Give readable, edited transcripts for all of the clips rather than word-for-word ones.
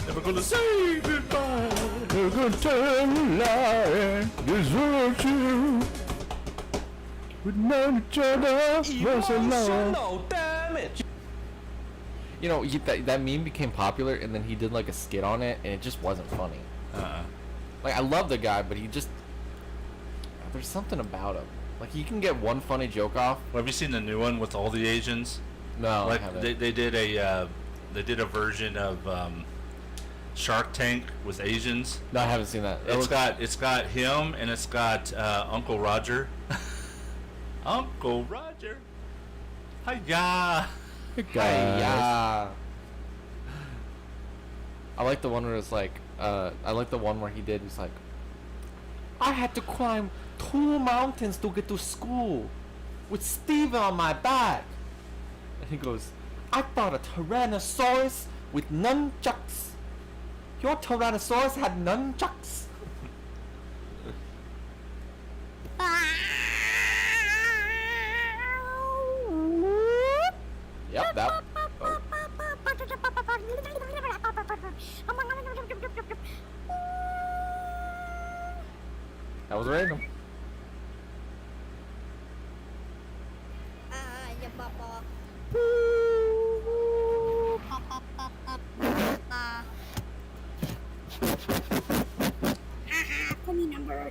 Never gonna say goodbye. Never gonna tell a lie. Desert you. We'd known each other for so long. Damage. You know, that meme became popular, and then he did like a skit on it, and it just wasn't funny. Like, I love the guy, but he just, there's something about him. Like, he can get one funny joke off. Well, have you seen the new one with all the Asians? No, like I haven't. they did a version of Shark Tank with Asians. No, I haven't seen that. It's got him, and it's got Uncle Roger. Uncle Roger. Hiya. Hiya. I like the one where it's like, I like the one where he did. He's like, I had to climb 2 mountains to get to school with Steve on my back. And he goes, I thought a Tyrannosaurus with nunchucks. Your Tyrannosaurus had nunchucks. Yep, that. Oh. That was random. Funny number.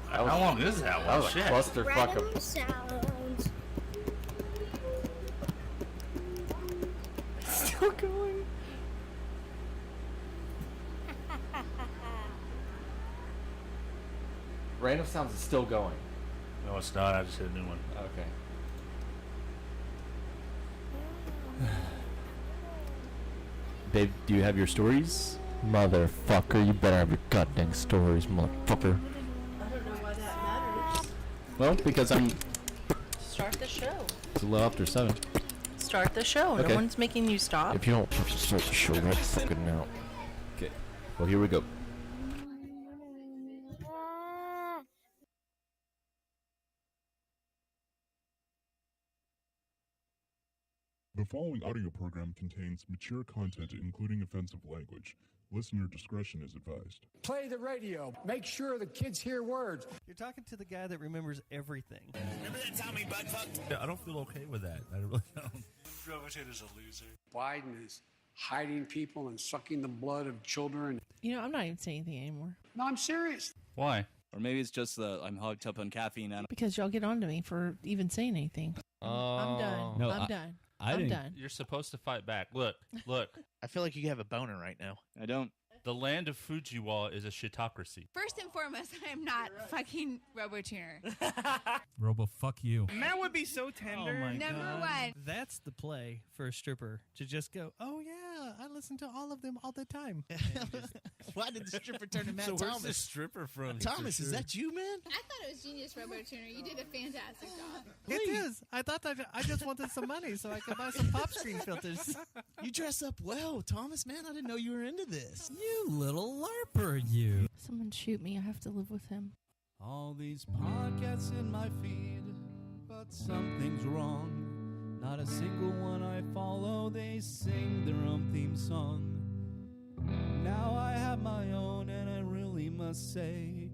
How long is that one? That was a clusterfuck of sounds. still going. Random Sounds is still going. No, it's not. I just hit a new one. Okay. Babe, do you have your stories? Motherfucker, you better have your goddamn stories, motherfucker. I don't know why that matters. Well, because I'm... Start the show. It's a little after 7. Start the show. Okay. No one's making you stop. If you don't start the show right fucking now. Okay. Well, here we go. The following audio program contains mature content, including offensive language. Listener discretion is advised. Play the radio. Make sure the kids hear words. You're talking to the guy that remembers everything. Remember that time we butt fucked? I don't feel okay with that. I really don't. Robotator's a loser. Biden is hiding people and sucking the blood of children. You know, I'm not even saying anything anymore. No, I'm serious. Why? Or maybe it's just that I'm hogged up on caffeine. And Because y'all get on to me for even saying anything. I'm done. No, I'm done. I I'm didn't. done. You're supposed to fight back. Look. I feel like you have a boner right now. I don't. The land of Fujiwa is a shitocracy. First and foremost, I am not fucking RoboTuner. Robo, fuck you. That would be so tender. Oh my Number God. one. That's the play for a stripper, to just go, oh yeah, I listen to all of them all the time. Why did the stripper turn to Matt So Thomas? where's the stripper from? Thomas, is that you, man? I thought it was genius, RoboTuner. You did a fantastic job. It is. I thought that I just wanted some money so I could buy some pop screen filters. You dress up well, Thomas, man. I didn't know you were into this. You little LARPer, you. Someone shoot me. I have to live with him. All these podcasts in my feed, but something's wrong. Not a single one I follow, they sing their own theme song. Now I have my own, and I really must say,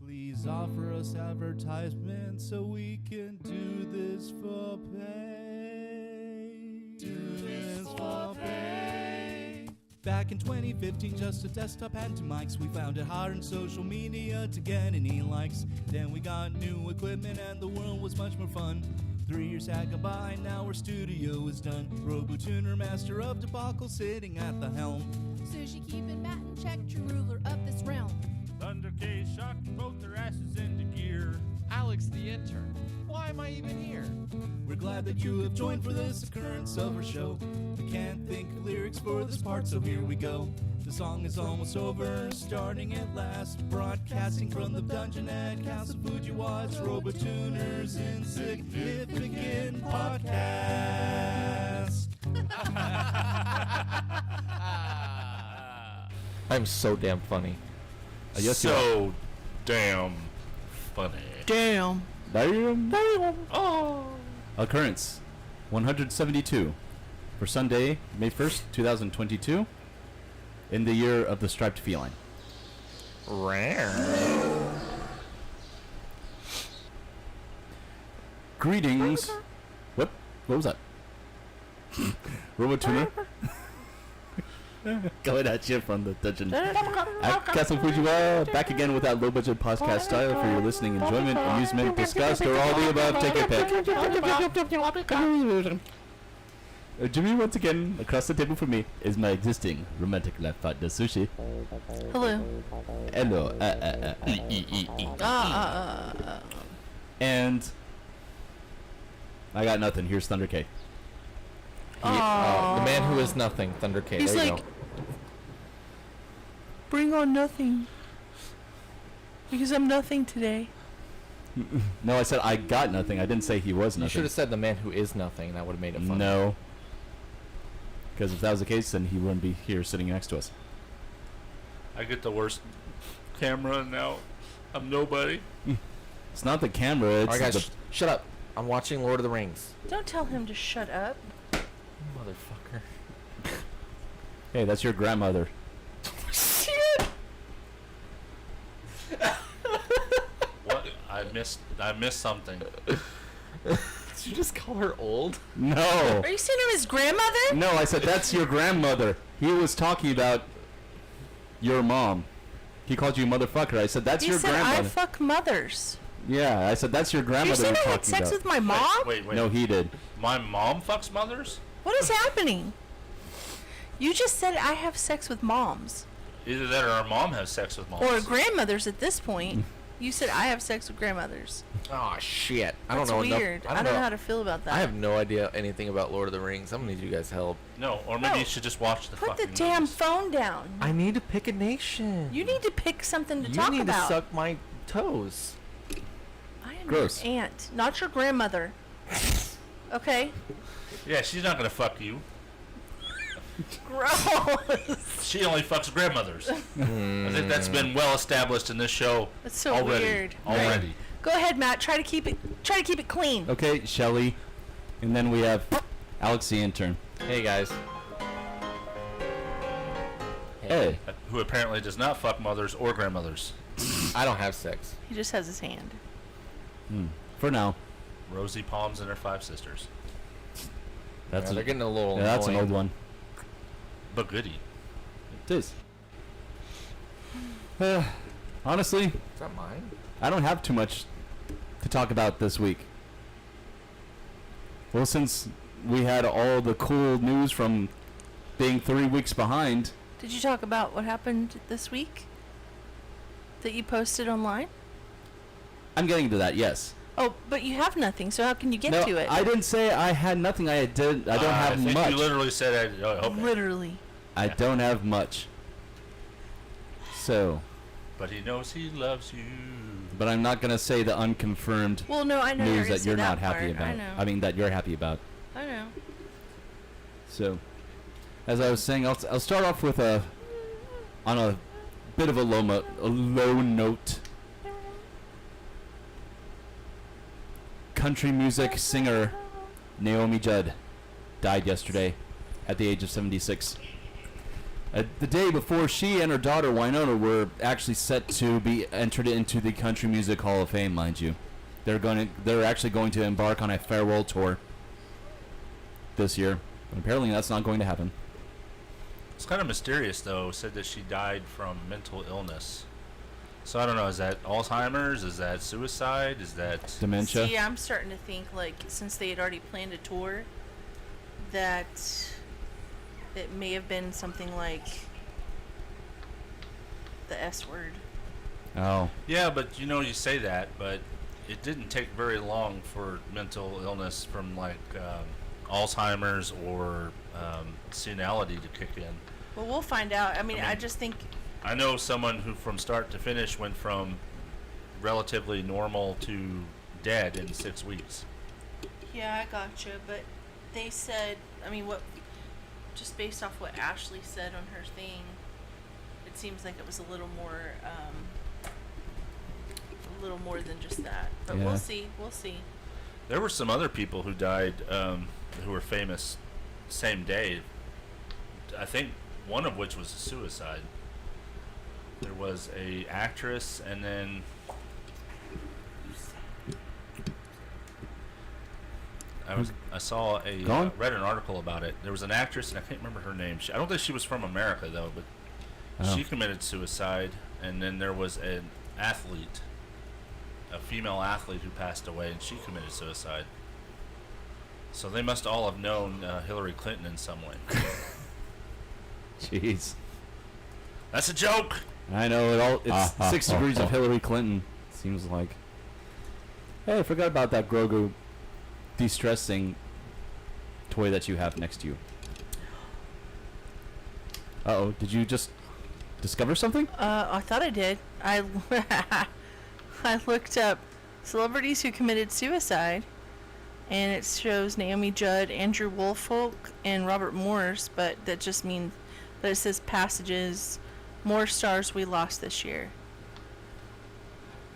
please offer us advertisement so we can do this for pay. Do this for pay. Back in 2015, just a desktop and 2 mics. We found it hard in social media to get any likes. Then we got new equipment and the world was much more fun. 3 years had gone by, now our studio is done. RoboTuner, master of debacle, sitting at the helm. Sushi keeping Matt in check, true ruler of this realm. Thunder K shocked both their asses into gear. Alex the intern. Why am I even here? We're glad that you have joined for this occurrence of our show. We can't think of lyrics for this part, so here we go. The song is almost over, starting at last. Broadcasting from the dungeon at Castle Fujiwa's RoboTuner's Insignificant Podcast. I'm so damn funny. Yes, damn funny. Damn. Damn. Oh. Occurrence 172 for Sunday, May 1st, 2022, in the year of the striped feline. Rare. Greetings. What was that? Robotuna? Going at you from the dungeon. At Castle Fujiwa, back again with that low-budget podcast style for your listening enjoyment, amusement, disgust, or all the above. Take your pick. Jimmy, once again, across the table from me is my existing romantic life partner, Sushi. Hello. Hello. And I got nothing. Here's Thunder K. The man who is nothing, Thunder K. He's there you like, go. bring on nothing. Because I'm nothing today. No, I said I got nothing. I didn't say he was You nothing. should have said the man who is nothing. That would have made it fun. No. Because if that was the case, then he wouldn't be here sitting next to us. I get the worst camera now. I'm nobody. It's not the camera. It's Alright, guys, the shut up. I'm watching Lord of the Rings. Don't tell him to shut up. Motherfucker. Hey, that's your grandmother. Shit! What? I missed something. Did you just call her old? No. Are you saying him his grandmother? No, I said that's your grandmother. He was talking about your mom. He called you motherfucker. I said that's He your said grandmother. I fuck mothers. Yeah, I said that's your You grandmother saying you're I had talking sex about. with my mom? Wait. No, he did. My mom fucks mothers? What is happening? You just said I have sex with moms. Either that or our mom has sex with moms. Or grandmothers at this point. You said I have sex with grandmothers. Oh shit! I That's don't know weird. enough. I don't know how to feel about that. I have no idea anything about Lord of the Rings. I'm gonna need you guys' help. No, or maybe you should just watch the Put the fucking damn movies. phone down. I need to pick a nation. You need to pick something to You talk need about. to suck my toes. I am Gross. your aunt, not your grandmother. Okay? Yeah, she's not gonna fuck you. Gross. She only fucks grandmothers. I think that's been well established in this show. That's so already. weird. Already. Go ahead, Matt. Try to keep it clean. Okay, Shelly. And then we have Alex the intern. Hey guys. Hey. Who apparently does not fuck mothers or grandmothers. I don't have sex. He just has his hand. For now. Rosie Palms and her 5 sisters. That's They're getting a little that's an annoying. old one. But goody. It is. Honestly, Is that mine? I don't have too much to talk about this week. Well, since we had all the cool news from being 3 weeks behind. Did you talk about what happened this week? That you posted online? I'm getting to that, yes. Oh, but you have nothing, so how can you get No, to it? I didn't say I had nothing. I don't I have think much. you literally said okay. Literally. I don't have much. So, But he knows he loves you. but I'm not gonna say the unconfirmed Well, no, I know news you're that you're not happy part. about. I know. mean, that you're happy about. I know. So, as I was saying, I'll start off with on a bit of a low note. Country music singer Naomi Judd died yesterday at the age of 76. The day before she and her daughter Winona were actually set to be entered into the Country Music Hall of Fame, mind you. They're actually going to embark on a farewell tour this year. But apparently that's not going to happen. It's kind of mysterious, though. Said that she died from mental illness. So I don't know. Is that Alzheimer's? Is that suicide? Is that Dementia? See, I'm starting to think, like, since they had already planned a tour, that it may have been something like the S word. Oh. Yeah, but you say that, but it didn't take very long for mental illness from like Alzheimer's or senility to kick in. Well, we'll find out. I mean, I just think. I know someone who from start to finish went from relatively normal to dead in 6 weeks. Yeah, I gotcha. But they said, I mean, just based off what Ashley said on her thing, it seems like it was a little more than just that. But Yeah. we'll see. We'll see. There were some other people who died who were famous same day. I think one of which was a suicide. There was a actress, and then I saw read an article about it. There was an actress, and I can't remember her name. I don't think she was from America though, but she committed suicide. And then there was an athlete, a female athlete who passed away, and she committed suicide. So they must all have known Hillary Clinton in some way. Jeez. That's a joke. I know it's 6 degrees of Hillary Clinton. Seems like. Hey, I forgot about that Grogu de-stressing toy that you have next to you. Uh-oh, did you just discover something? I thought I did. I looked up celebrities who committed suicide, and it shows Naomi Judd, Andrew Woolfolk, and Robert Morse, but that just means that it says passages, more stars we lost this year.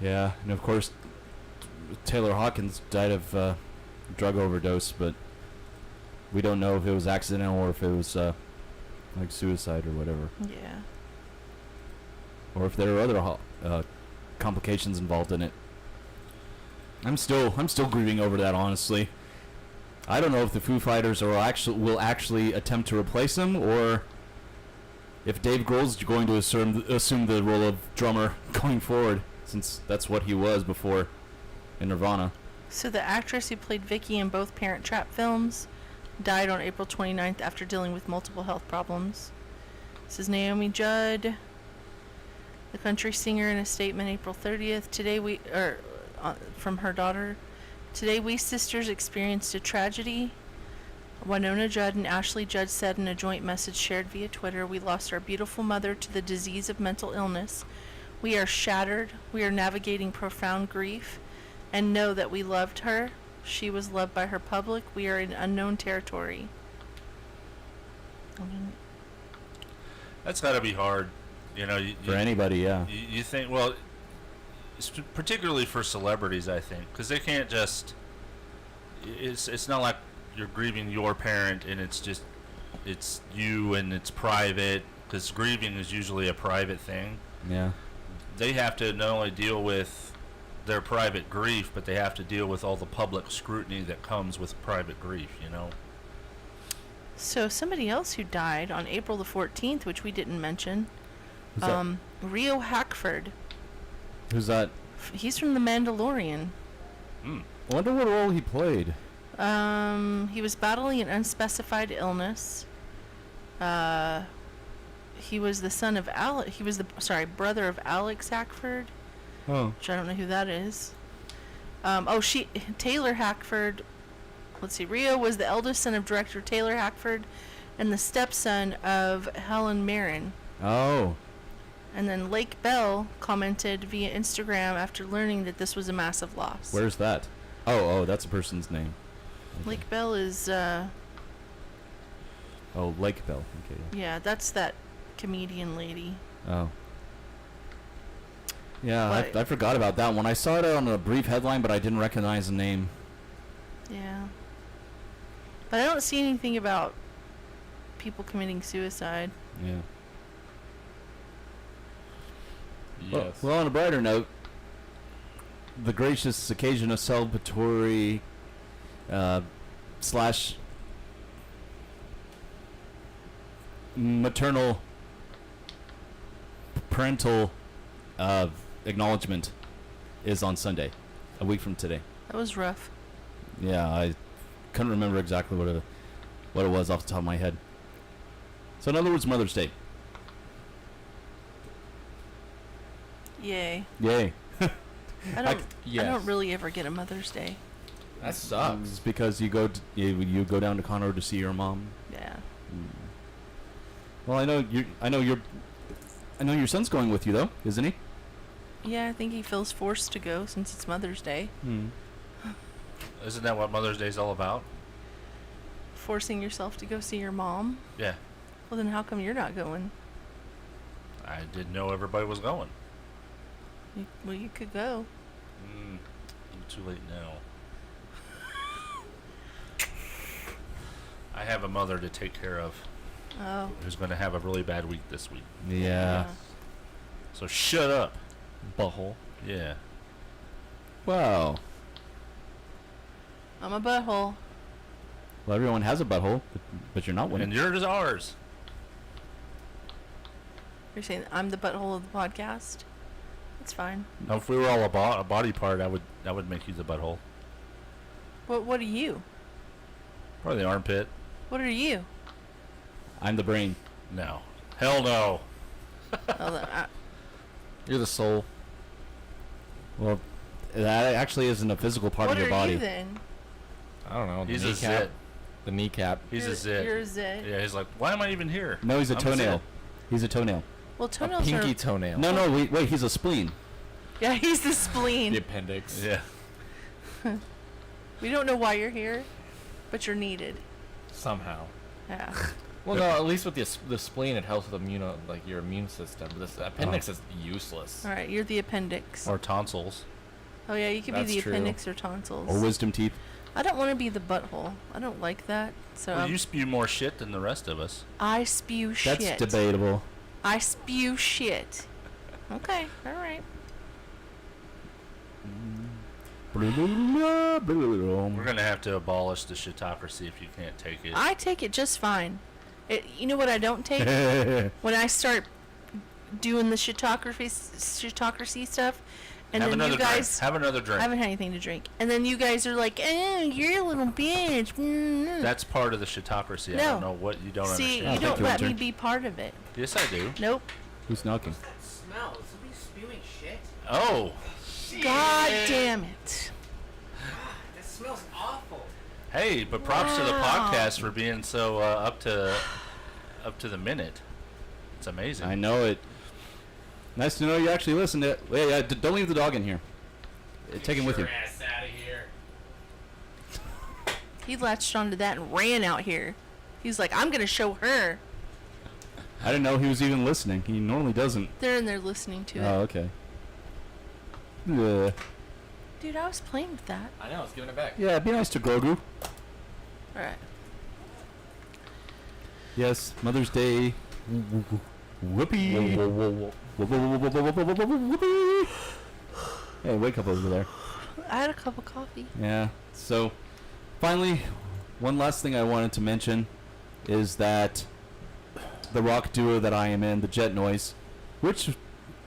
Yeah, and of course, Taylor Hawkins died of drug overdose, but we don't know if it was accidental or if it was like suicide or whatever. Yeah. Or if there are other complications involved in it. I'm still grieving over that, honestly. I don't know if the Foo Fighters will actually attempt to replace him, or if Dave Grohl's going to assume the role of drummer going forward, since that's what he was before in Nirvana. So the actress who played Vicky in both Parent Trap films died on April 29th after dealing with multiple health problems. This is Naomi Judd, the country singer, in a statement April 30th. From her daughter. Today we sisters experienced a tragedy. Winona Judd and Ashley Judd said in a joint message shared via Twitter, "We lost our beautiful mother to the disease of mental illness. We are shattered. We are navigating profound grief and know that we loved her. She was loved by her public. We are in unknown territory." That's got to be hard, for anybody, yeah. You think, well, particularly for celebrities, I think, because they can't just. It's not like you're grieving your parent and it's you and it's private, because grieving is usually a private thing. Yeah. They have to not only deal with their private grief, but they have to deal with all the public scrutiny that comes with private grief, So somebody else who died on April the 14th, which we didn't mention, Who's that? Rio Hackford. Who's that? He's from The Mandalorian. I wonder what role he played. He was battling an unspecified illness. He was the son of He was the brother of Alex Hackford. Oh. Which I don't know who that is. Taylor Hackford. Let's see. Rio was the eldest son of director Taylor Hackford, and the stepson of Helen Mirren. Oh. And then Lake Bell commented via Instagram after learning that this was a massive loss. Where's that? Oh, that's a person's name. Okay. Lake Bell is. Oh, Lake Bell. Okay. Yeah, that's that comedian lady. Oh. Yeah, I forgot about that one. I saw it on a brief headline, but I didn't recognize the name. Yeah. But I don't see anything about people committing suicide. Yeah. Yes. Well, on a brighter note, the gracious occasion of celebratory slash maternal parental acknowledgement is on Sunday, a week from today. That was rough. Yeah, I couldn't remember exactly what it was off the top of my head. So in other words, Mother's Day. Yay. Yay. I don't really ever get a Mother's Day. That sucks. It's because you go you go down to Conroe to see your mom. Yeah. Well, I know your son's going with you though, isn't he? Yeah, I think he feels forced to go since it's Mother's Day. Isn't that what Mother's Day is all about? Forcing yourself to go see your mom? Yeah. Well, then how come you're not going? I didn't know everybody was going. You could go. Too late now. I have a mother to take care of. Oh. Who's going to have a really bad week this week. Yeah. So shut up. Butthole. Yeah. Wow. I'm a butthole. Well, everyone has a butthole, but you're not winning. And yours is ours. You're saying I'm the butthole of the podcast? That's fine. Now, if we were all a body part, I would make you the butthole. What are you? Probably the armpit. What are you? I'm the brain. No. Hell no. You're the soul. Well, that actually isn't a physical part of your body. What are you then? I don't know. He's the a kneecap. zit. The kneecap. He's a zit. You're a zit. Yeah, he's like, why am I even here? No, he's a I'm toenail. zit. He's a toenail. Well, A toenails pinky are... toenail. No, wait, he's a spleen. Yeah, he's the spleen. The appendix. Yeah. We don't know why you're here, but you're needed. Somehow. Yeah. Well, no. At least with the spleen, it helps with your immune system. But this appendix is useless. All right, you're the appendix. Or tonsils. Oh yeah, you could be That's the true. appendix or tonsils. Or wisdom teeth. I don't want to be the butthole. I don't like that. So Well, you spew more shit than the rest of us. I spew shit. That's debatable. I spew shit. Okay, all right. We're going to have to abolish the shitocracy if you can't take it. I take it just fine. You know what I don't take? When I start doing the shitocracy stuff, and have then another you guys drink. Have another drink. I haven't had anything to drink, and then you guys are like, "Oh, you're a little bitch." Mm. That's part of the shitocracy. I No. don't know what you don't See, understand. you don't let me be part of it. Yes, I do. Nope. Who's knocking? Smell. Is somebody spewing shit? Oh. God damn it. That smells awful. Hey, but props to the Wow. podcast for being so up to the minute. It's amazing. I know it. Nice to know you actually listened to it. Wait, don't leave the dog in here. Take him with you. Ass out of here. He latched onto that and ran out here. He's like, I'm gonna show her. I didn't know he was even listening. He normally doesn't. They're in there listening to Oh, it. okay. Yeah. Dude, I was playing with that. I know. It's giving it back. Yeah, be nice to Grogu. Alright. Yes, Mother's Day. Whoopee. Whoopee. Hey, wake up over there. I had a cup of coffee. Yeah. So, finally, one last thing I wanted to mention is that the rock duo that I am in, the Jet Noise, which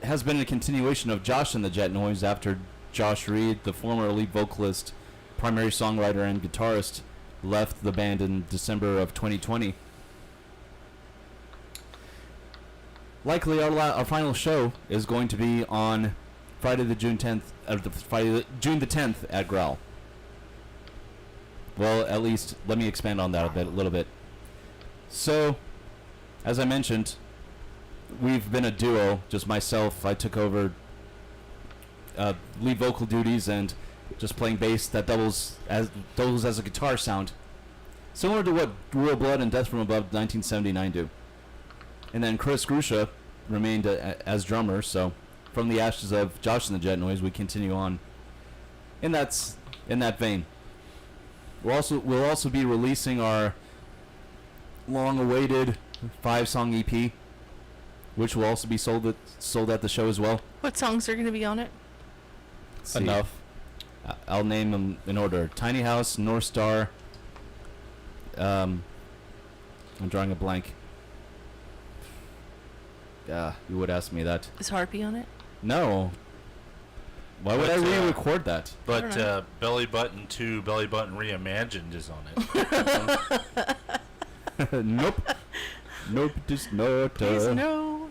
has been a continuation of Josh and the Jet Noise after Josh Reed, the former lead vocalist, primary songwriter, and guitarist, left the band in December of 2020. Likely, our final show is going to be on Friday the June 10th, June the 10th at Growl. Well, at least let me expand on that a little bit. So, as I mentioned, we've been a duo. Just myself, I took over lead vocal duties and just playing bass that doubles as a guitar sound, similar to what Royal Blood and Death from Above 1979 do. And then Chris Grusha remained as drummer. So, from the ashes of Josh and the Jet Noise, we continue on in that vein. We'll also be releasing our long-awaited 5-song EP, which will also be sold at the show as well. What songs are going to be on it? Let's see. Enough. I'll name them in order: Tiny House, North Star. I'm drawing a blank. You would ask me that. Is Harpy on it? No. Why would I re-record that? But Belly Button 2, Belly Button Reimagined is on it. Nope. Nope, just not. Please no.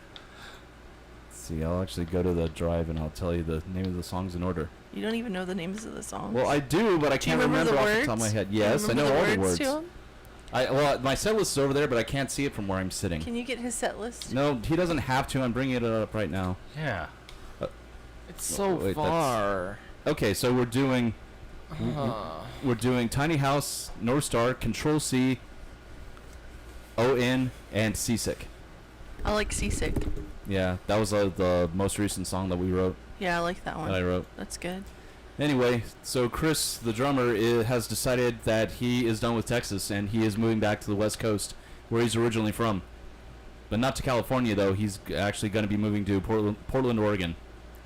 Let's see, I'll actually go to the drive and I'll tell you the name of the songs in order. You don't even know the names of the songs. Well, I do, but I can't remember off the top of my head. Yes, I know all the words. To them? My set list is over there, but I can't see it from where I'm sitting. Can you get his set list? No, he doesn't have to. I'm bringing it up right now. Yeah. It's so far. Okay, so we're doing Tiny House, North Star, Control C, ON, and Seasick. I like Seasick. Yeah, that was the most recent song that we wrote. Yeah, I like that one. That I wrote. That's good. Anyway, so Chris, the drummer, has decided that he is done with Texas and he is moving back to the West Coast, where he's originally from. But not to California, though. He's actually going to be moving to Portland, Oregon.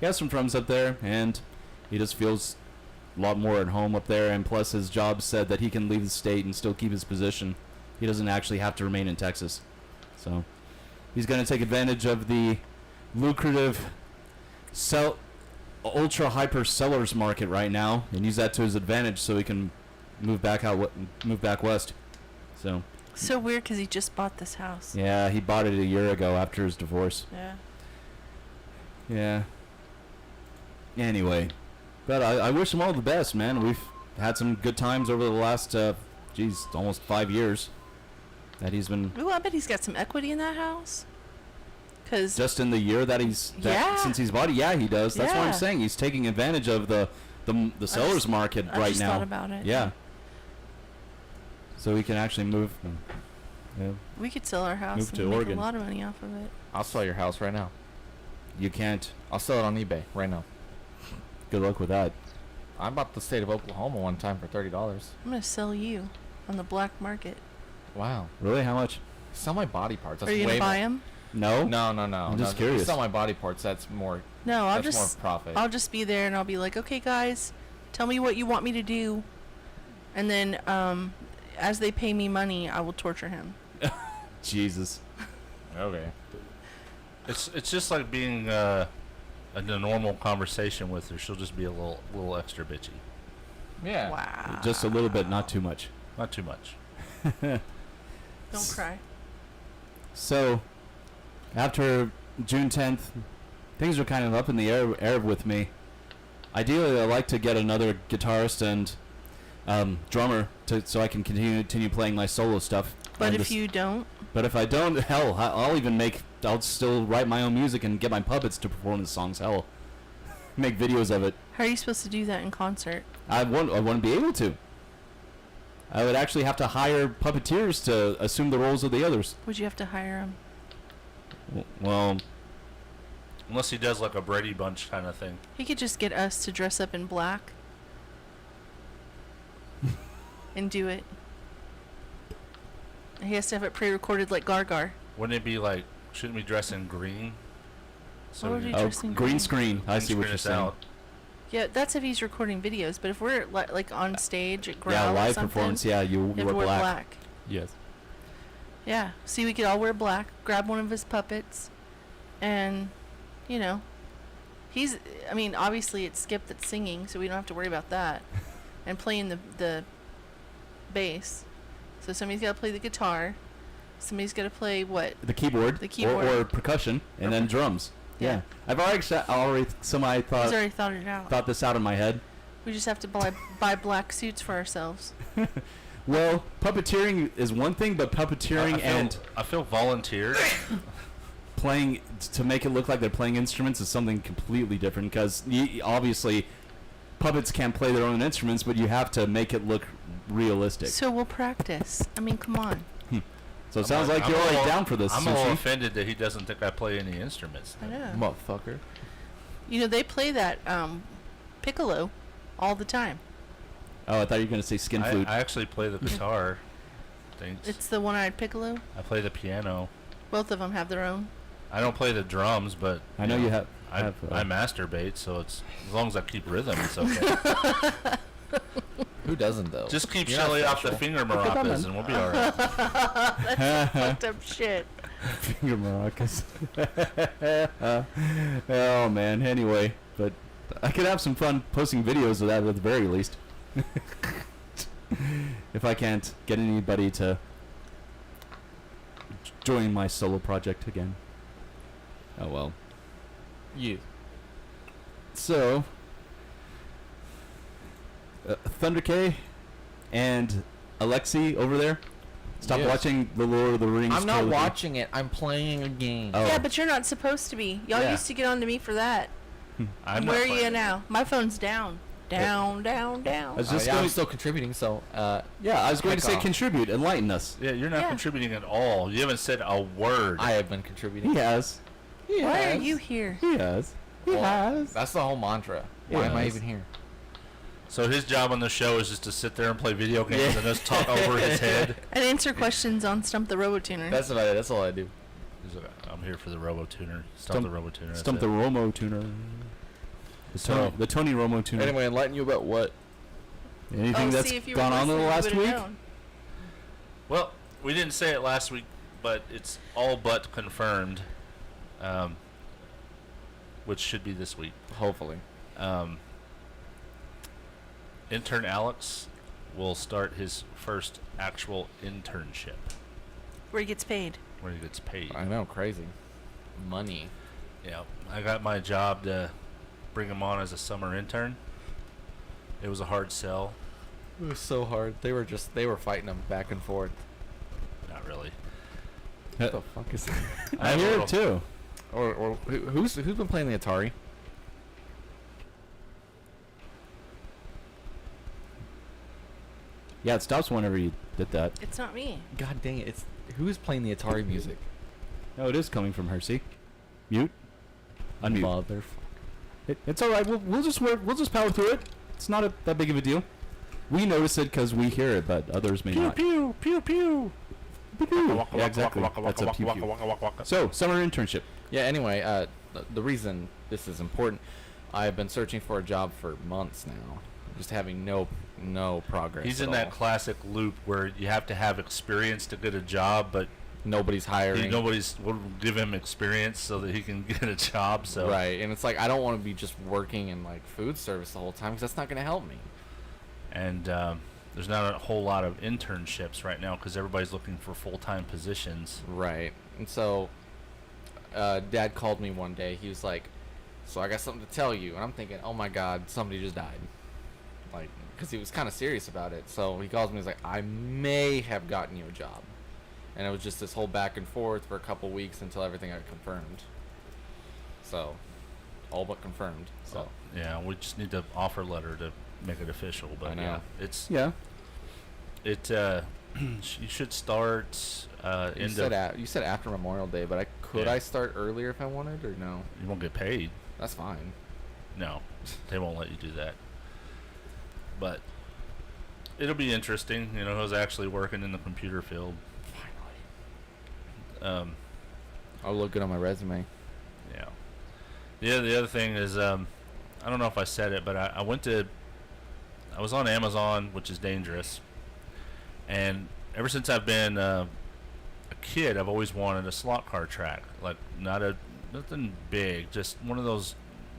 He has some friends up there, and he just feels a lot more at home up there. And plus, his job said that he can leave the state and still keep his position. He doesn't actually have to remain in Texas. So he's going to take advantage of the lucrative ultra hyper sellers market right now and use that to his advantage so he can move back west. So weird because he just bought this house. Yeah, he bought it a year ago after his divorce. Yeah. Anyway, but I wish him all the best, man. We've had some good times over the last almost 5 years that he's been. Ooh, I bet he's got some equity in that house. Cause just in the year that since he's bought it, yeah, he does. That's why I'm saying he's taking advantage of the sellers market right now. I just thought about it. Yeah. So we can actually move. Yeah. We could sell our house and make a lot of money off of it. I'll sell your house right now. You can't. I'll sell it on eBay right now. Good luck with that. I bought the state of Oklahoma one time for $30. I'm gonna sell you on the black market. Wow. Really? How much? Sell my body parts. That's Are you gonna buy them? No. No. I'm just curious. Sell my body parts. That's more. No, more profit. I'll just be there and I'll be like, okay, guys, tell me what you want me to do, and then as they pay me money, I will torture him. Jesus. Okay. It's just like being in a normal conversation with her. She'll just be a little extra bitchy. Yeah. Wow. Just a little bit, not too much. Not too much. Don't cry. So, after June 10th, things are kind of up in the air with me. Ideally, I'd like to get another guitarist and drummer so I can continue playing my solo stuff. But if you don't? But if I don't, hell, I'll still write my own music and get my puppets to perform the songs. Hell, make videos of it. How are you supposed to do that in concert? I wouldn't be able to. I would actually have to hire puppeteers to assume the roles of the others. Would you have to hire them? Well, unless he does like a Brady Bunch kind of thing. He could just get us to dress up in black and do it. He has to have it pre-recorded like Gargar. Wouldn't it be like, shouldn't we dress in green? So what would you dress in green screen. I see what you're saying. Yeah, that's if he's recording videos. But if we're like on stage at Growl live or something, performance. Yeah, you wear black. Yes. Yeah. See, we could all wear black. Grab one of his puppets, and obviously it's Skip that's singing, so we don't have to worry about that, and playing the bass. So somebody's got to play the guitar. Somebody's got to play what? The keyboard. The keyboard. Or percussion, and then drums. Yeah. I've already He's already thought it out. Thought this out in my head. We just have to buy black suits for ourselves. Well, puppeteering is one thing, but puppeteering I feel volunteers playing to make it look like they're playing instruments is something completely different, because obviously puppets can't play their own instruments, but you have to make it look realistic. So we'll practice. I mean, come on. So it sounds like you're already down for this. I'm a little offended that he doesn't think I play any instruments. I know. Motherfucker. They play that piccolo all the time. Oh, I thought you were going to say skin flute. I actually play the guitar. It's the one-eyed piccolo? I play the piano. Both of them have their own? I don't play the drums, but I know you have. I masturbate, so it's as long as I keep rhythm, it's okay. Who doesn't, though? Just keep Shelly off the finger maracas and we'll be alright. That's fucked up shit. Finger maracas. Oh, man. Anyway, but I could have some fun posting videos of that at the very least. If I can't get anybody to join my solo project again. Oh, well. You. So... Thunder K and Alexi over there, stop watching the Lord of the Rings. I'm not watching it. I'm playing a game. Oh. Yeah, but you're not supposed to be. Y'all used to get on to me for that. Where are you now? My phone's down. Down. I was just I'm still contributing, so... I was going to say contribute, enlighten us. Yeah, you're not contributing at all. You haven't said a word. I have been contributing. He has. Why are you here? He has. He has. That's the whole mantra. Why am I even here? So his job on the show is just to sit there and play video games and just talk over his head. And answer questions on Stump the Robotuner. That's about it. That's all I do. I'm here for the Robotuner. Stump the Robotuner. Stump the Robotuner. The Tony Robotuner. Anyway, enlighten you about what? Anything that's gone on in the last week? Well, we didn't say it last week, but it's all but confirmed, which should be this week. Hopefully. Intern Alex will start his first actual internship. Where he gets paid. Where he gets paid. I know, crazy. Money. Yeah, I got my job to bring him on as a summer intern. It was a hard sell. It was so hard. They were fighting them back and forth. Not really. What the fuck is that? I hear it too. Or who's been playing the Atari? Yeah, it stops whenever you did that. It's not me. God dang it! Who's playing the Atari music? No, it is coming from her. See, mute, unmute. Motherfucker. It's all right. We'll just work. We'll just power through it. It's not that big of a deal. We notice it because we hear it, but others may not. Pew pew pew pew. Yeah, exactly. That's a pew pew. So, summer internship. Yeah. Anyway, the reason this is important, I've been searching for a job for months now, just having no progress. He's in that classic loop where you have to have experience to get a job, but nobody's hiring. Nobody's will give him experience so that he can get a job. So right, and it's like I don't want to be just working in like food service the whole time because that's not going to help me. And there's not a whole lot of internships right now because everybody's looking for full-time positions. Right, and so Dad called me one day. He was like, "So I got something to tell you," and I'm thinking, "Oh my God, somebody just died." Like, because he was kind of serious about it. So he calls me. He's like, "I may have gotten you a job." And it was just this whole back and forth for a couple weeks until everything got confirmed. So, all but confirmed. So yeah, we just need the offer letter to make it official. But I know. yeah, it's you should start. You said after Memorial Day, but I start earlier if I wanted or no? You won't get paid. That's fine. No, they won't let you do that. But it'll be interesting. You know, who's actually working in the computer field. I'll look good on my resume. Yeah. The other thing is, I don't know if I said it, but I was on Amazon, which is dangerous. And ever since I've been a kid, I've always wanted a slot car track. Like, nothing big, just one of those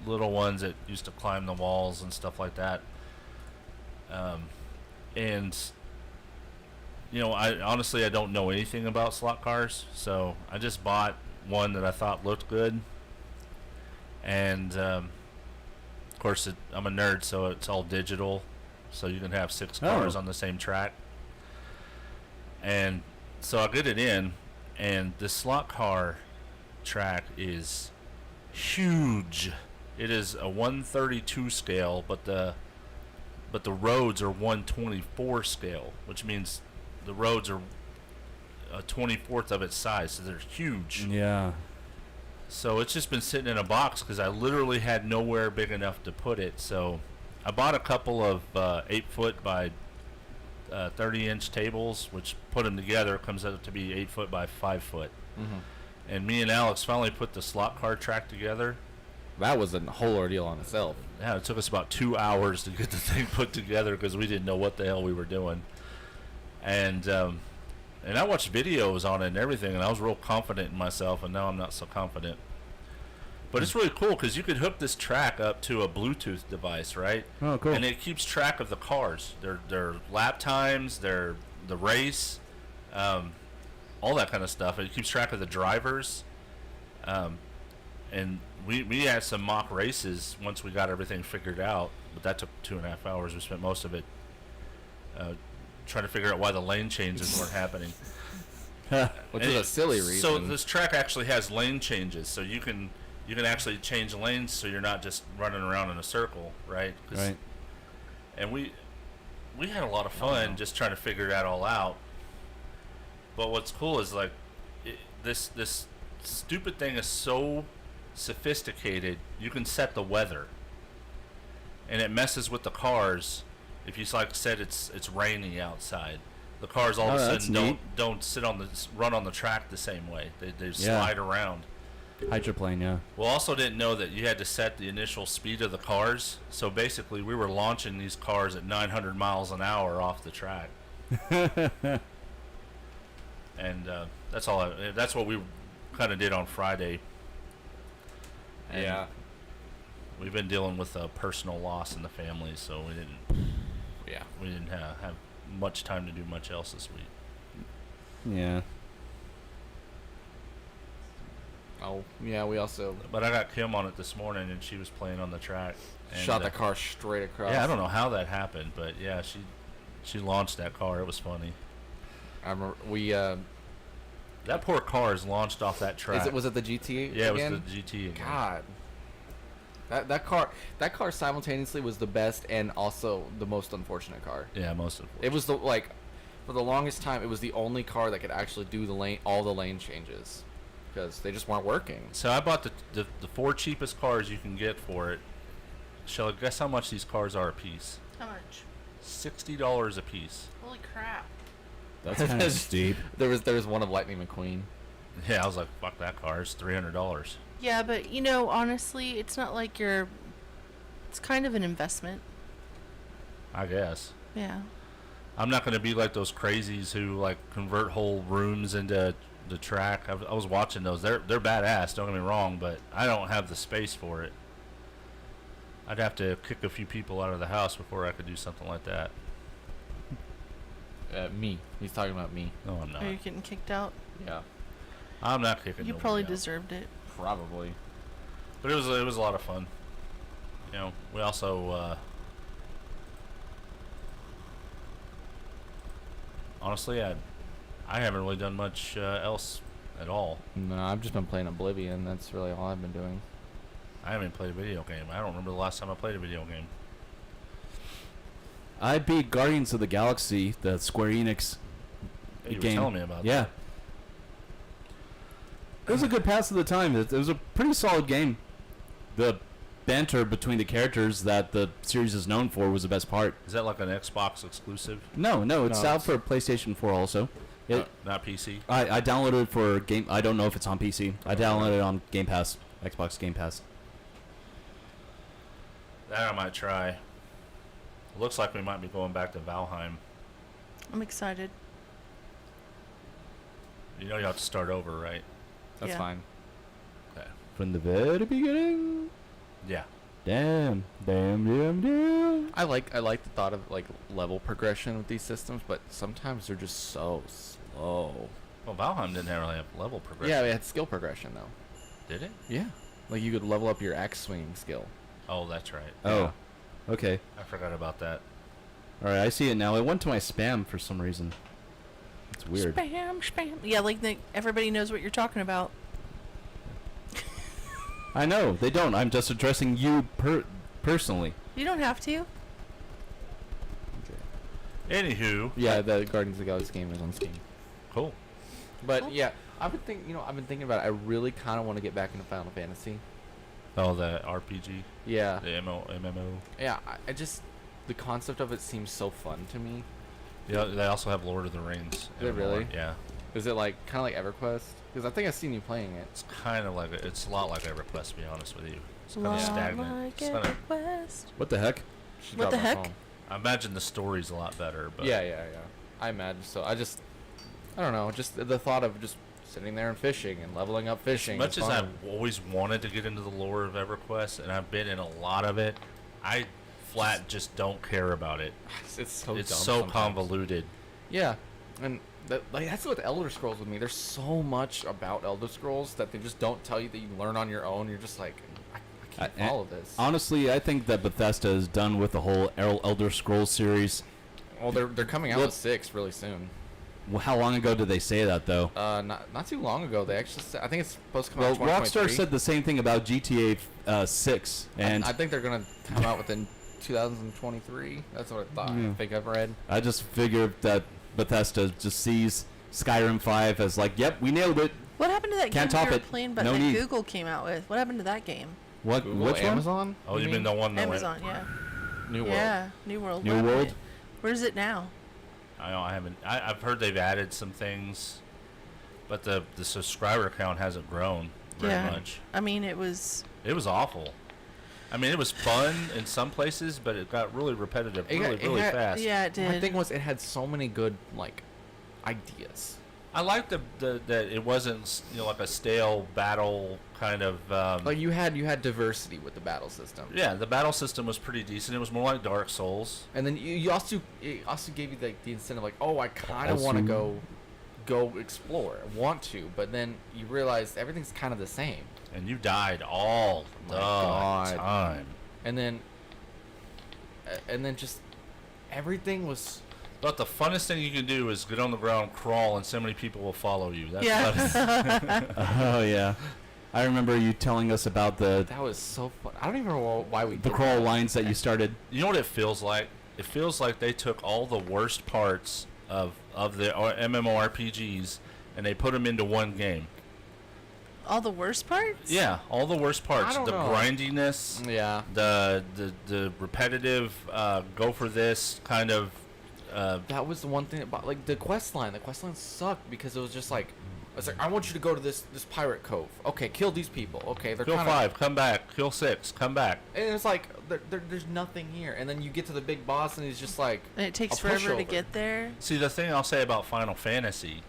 little ones that used to climb the walls and stuff like that. And you know, I honestly don't know anything about slot cars, so I just bought one that I thought looked good. And of course, I'm a nerd, so it's all digital, so you can have 6 cars on the same track. And so I get it in, and the slot car track is huge. It is a 132 scale, but the roads are 124 scale, which means the roads are a 24th of its size, so they're huge. Yeah. So it's just been sitting in a box because I literally had nowhere big enough to put it. So I bought a couple of 8-foot by 30-inch tables, which put them together comes out to be 8-foot by 5-foot. Mm-hmm. And me and Alex finally put the slot car track together. That was a whole ordeal on itself. Yeah, it took us about 2 hours to get the thing put together because we didn't know what the hell we were doing. And I watched videos on it and everything, and I was real confident in myself, and now I'm not so confident. But it's really cool because you could hook this track up to a Bluetooth device, right? Oh, cool. And it keeps track of the cars, their lap times, the race, all that kind of stuff. It keeps track of the drivers. And we had some mock races once we got everything figured out, but that took 2.5 hours. We spent most of it trying to figure out why the lane changes weren't happening. Which is a silly reason. So this track actually has lane changes, so you can actually change lanes, so you're not just running around in a circle, right? Right. And we had a lot of fun just trying to figure that all out. But what's cool is like this stupid thing is so sophisticated. You can set the weather. and it messes with the cars. If you like said it's rainy outside, the cars all of a sudden don't run on the track the same way. They slide around. Hydroplane, yeah. Well, also didn't know that you had to set the initial speed of the cars. So basically, we were launching these cars at 900 miles an hour off the track. And that's all. That's what we kind of did on Friday. And yeah. We've been dealing with a personal loss in the family, so we didn't. Yeah. We didn't have much time to do much else this week. Yeah. Oh, yeah, we also... But I got Kim on it this morning, and she was playing on the track. And shot the car straight across. Yeah, I don't know how that happened, but yeah, she launched that car. It was funny. I remember that poor car is launched off that track. Was it the GT? Yeah, again? it was the GT again. God. That car simultaneously was the best and also the most unfortunate car. Yeah, most unfortunate. It was for the longest time, it was the only car that could actually do all the lane changes. Because they just weren't working. So I bought the 4 cheapest cars you can get for it. Shall I guess how much these cars are a piece? How much? $60 a piece. Holy crap. That's kind of steep. There was one of Lightning McQueen. Yeah, I was like, fuck that car. It's $300. Yeah, but honestly, it's not like it's kind of an investment. I guess. Yeah. I'm not going to be like those crazies who like convert whole rooms into the track. I was watching those. They're badass, don't get me wrong, but I don't have the space for it. I'd have to kick a few people out of the house before I could do something like that. Me. He's talking about me. No, I'm not. Are you getting kicked out? Yeah. I'm not kicking. You probably deserved it. Probably. But it was a lot of fun. We also honestly, I haven't really done much else at all. No, I've just been playing Oblivion. That's really all I've been doing. I haven't played a video game. I don't remember the last time I played a video game. I beat Guardians of the Galaxy, the Square Enix You game. were telling me about that. Yeah. It was a good pass of the time. It was a pretty solid game. The banter between the characters that the series is known for was the best part. Is that like an Xbox exclusive? No, it's out for PlayStation 4 also. Not PC? I downloaded it for game. I don't know if it's on PC. I downloaded it on Game Pass, Xbox Game Pass. That I might try. Looks like we might be going back to Valheim. I'm excited. You have to start over, right? That's fine. Okay. From the very beginning. Yeah. Damn. I like the thought of level progression with these systems, but sometimes they're just so slow. Well, Valheim didn't really have level progression. Yeah, it had skill progression though. Did it? Yeah. Like you could level up your axe swinging skill. Oh, that's right. Oh. Okay. I forgot about that. All right, I see it now. It went to my spam for some reason. It's weird. Spam. Yeah, everybody knows what you're talking about. I know they don't. I'm just addressing you personally. You don't have to. Anywho. Yeah, the Guardians of the Galaxy game is on Steam. Cool. But yeah, I've been thinking about it. I really kind of want to get back into Final Fantasy. Oh, the RPG. Yeah. The MMO. Yeah, I just the concept of it seems so fun to me. Yeah, they also have Lord of the Rings. Is it really? Yeah. Is it kind of like EverQuest? Because I think I've seen you playing it. It's kind of it's a lot like EverQuest, to be honest with you. It's kind of stagnant. Like EverQuest. What the heck? What the heck? I imagine the story's a lot better, but Yeah. I imagine so. I don't know. Just the thought of just sitting there and fishing and leveling up fishing. As much as I've always wanted to get into the lore of EverQuest, and I've been in a lot of it, I flat just don't care about it. It's so sometimes. Convoluted. Yeah, and that's what Elder Scrolls with me. There's so much about Elder Scrolls that they just don't tell you that you learn on your own. You're just like, I can't follow this. Honestly, I think that Bethesda is done with the whole Elder Scrolls series. Well, they're coming out with 6 really soon. Well, how long ago did they say that though? Not too long ago. They actually said, I think it's supposed to come out. Well, Rockstar said the same thing about GTA 6, and I think they're gonna come out within 2023. That's what I thought. I think I've read. I just figured that Bethesda just sees Skyrim 5 as yep, we nailed it. What happened to that Can't game top you were it. playing, but No that need. Google came out with? What happened to that game? What? Google, which Amazon? Oh, you mean the one that Amazon, yeah. New World. Yeah, New World. New World? Where's it now? I haven't. I've heard they've added some things, but the subscriber count hasn't grown very much. I mean, it was awful. I mean, it was fun in some places, but it got really repetitive really fast. Yeah, it did. My thing was it had so many good ideas. I liked that it wasn't like a stale battle kind of. Like you had diversity with the battle system. Yeah, the battle system was pretty decent. It was more like Dark Souls. And then it also gave you the incentive I kind of want to go explore. I want to, but then you realize everything's kind of the same. And you died all the time. And then just everything was. But the funnest thing you can do is get on the ground, crawl, and so many people will follow you. That's Oh yeah, I remember you telling us about That was so fun. I don't even know why we the crawl lines that you started. You know what it feels like? It feels like they took all the worst parts of the MMORPGs and they put them into one game. All the worst parts? Yeah, all the worst parts. I don't the know. grindiness. Yeah. The repetitive go for this kind of. That was the one thing about the quest line. The quest line sucked because it was just it's like I want you to go to this pirate cove. Okay, kill these people. Okay, they're kill 5, come back. Kill 6, come back. And it's like there's nothing here. And then you get to the big boss and he's just like. And it takes forever to get there. See, the thing I'll say about Final Fantasy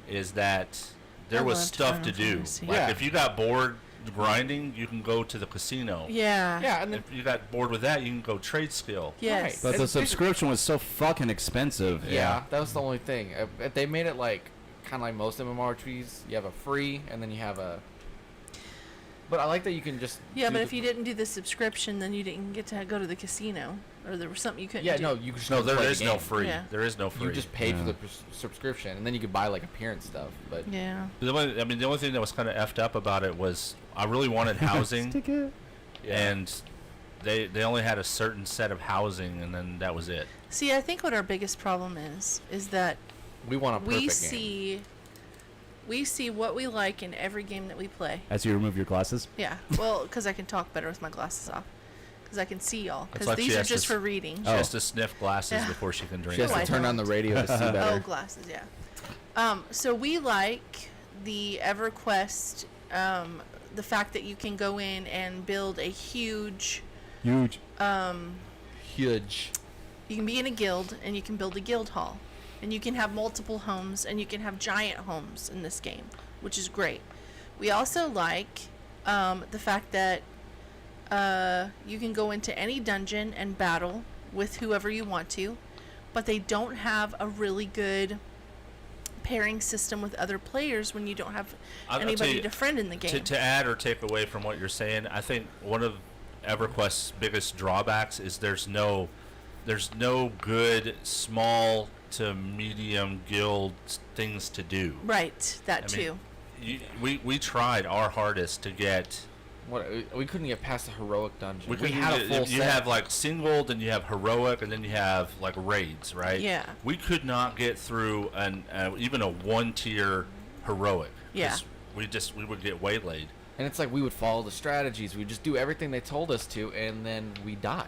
is that there was stuff to do. Like if you got bored grinding, you can go to the casino. Yeah. Yeah, and if you got bored with that, you can go trade skill. Yes. But the subscription was so fucking expensive. Yeah, that was the only thing. If they made it kind of like most MMORPGs, you have a free and then you have a. But I like that you can just. Yeah, but if you didn't do the subscription, then you didn't get to go to the casino, or there was something you couldn't do. No, you just there play is the no game. free. Yeah. There is no free. You just paid for the subscription, and then you could buy appearance stuff. But yeah. The only thing that was kind of effed up about it was I really wanted housing, and they only had a certain set of housing, and then that was it. See, I think what our biggest problem is that we want a perfect game. We see what we like in every game that we play. As you remove your glasses? Yeah. Well, because I can talk better with my glasses off. Because I can see y'all. Because like these are just for reading. She has to sniff glasses before she can drink. She has to turn on the radio to see better. Oh, glasses, yeah. So we like the EverQuest, the fact that you can go in and build a huge. Huge. You can be in a guild, and you can build a guild hall. And you can have multiple homes, and you can have giant homes in this game, which is great. We also like the fact that you can go into any dungeon and battle with whoever you want to, but they don't have a really good pairing system with other players when you don't have anybody to friend in the game. To add or take away from what you're saying, I think one of EverQuest's biggest drawbacks is there's no good small to medium guild things to do. Right, too. We tried our hardest to get. We couldn't get past the heroic dungeon. We had a full set. You have single, then you have heroic, and then you have raids, right? Yeah. We could not get through even a 1-tier heroic. Yeah. We would get waylaid. And it's we would follow the strategies. We'd just do everything they told us to, and then we die.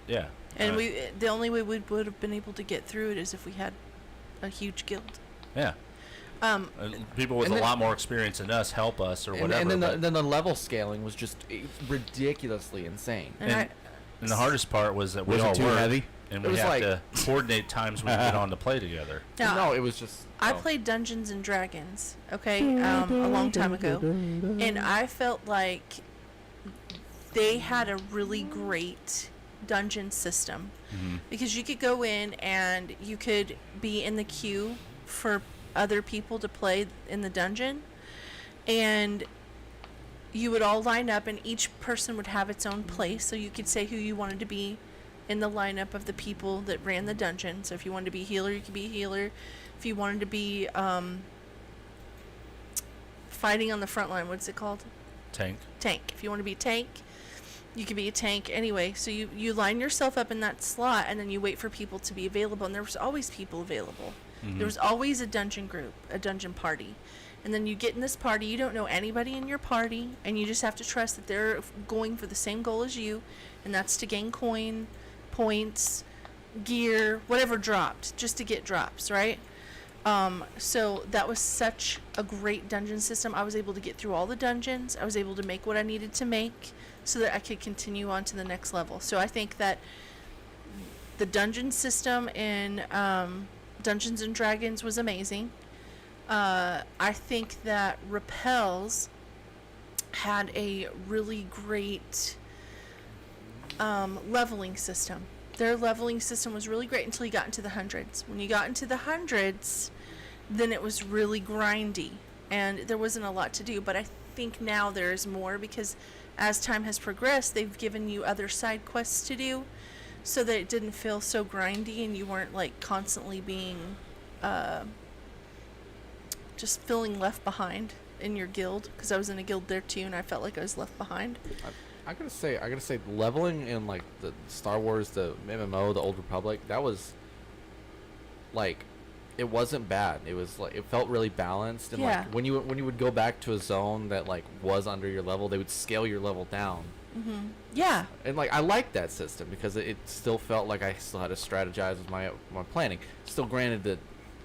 Yeah. And the only way we would have been able to get through it is if we had a huge guild. Yeah. People with a lot more experience than us help us or whatever. And then the level scaling was just ridiculously insane. And the hardest part was that we all too worked, heavy? and we have to coordinate times we get on to play together. No, it was just. I played Dungeons and Dragons, a long time ago, and I felt like they had a really great dungeon system because you could go in and you could be in the queue for other people to play in the dungeon, and you would all line up and each person would have its own place, so you could say who you wanted to be in the lineup of the people that ran the dungeon. So if you wanted to be a healer, you could be a healer. If you wanted to be fighting on the front line, what's it called? Tank. If you want to be a tank, you could be a tank. Anyway, so you line yourself up in that slot, and then you wait for people to be available, and there was always people available. There was always a dungeon group, a dungeon party, And then you get in this party, you don't know anybody in your party, and you just have to trust that they're going for the same goal as you, and that's to gain coin, points, gear, whatever dropped, just to get drops, right? So that was such a great dungeon system. I was able to get through all the dungeons. I was able to make what I needed to make so that I could continue on to the next level. So I think that the dungeon system in Dungeons and Dragons was amazing. I think that Repels had a really great leveling system. Their leveling system was really great until you got into the hundreds. When you got into the hundreds, then it was really grindy, and there wasn't a lot to do. But I think now there's more, because as time has progressed, they've given you other side quests to do, so that it didn't feel so grindy, and you weren't like constantly being just feeling left behind in your guild, because I was in a guild there too, and I felt like I was left behind. I gotta say, leveling in like the Star Wars, the MMO, the Old Republic, that was like, it wasn't bad. It was like, it felt really balanced, and Yeah. like when you would go back to a zone that like was under your level, they would scale your level down. Mm-hmm. Yeah. And like, I liked that system because it still felt like I still had to strategize with my planning. Still, granted, the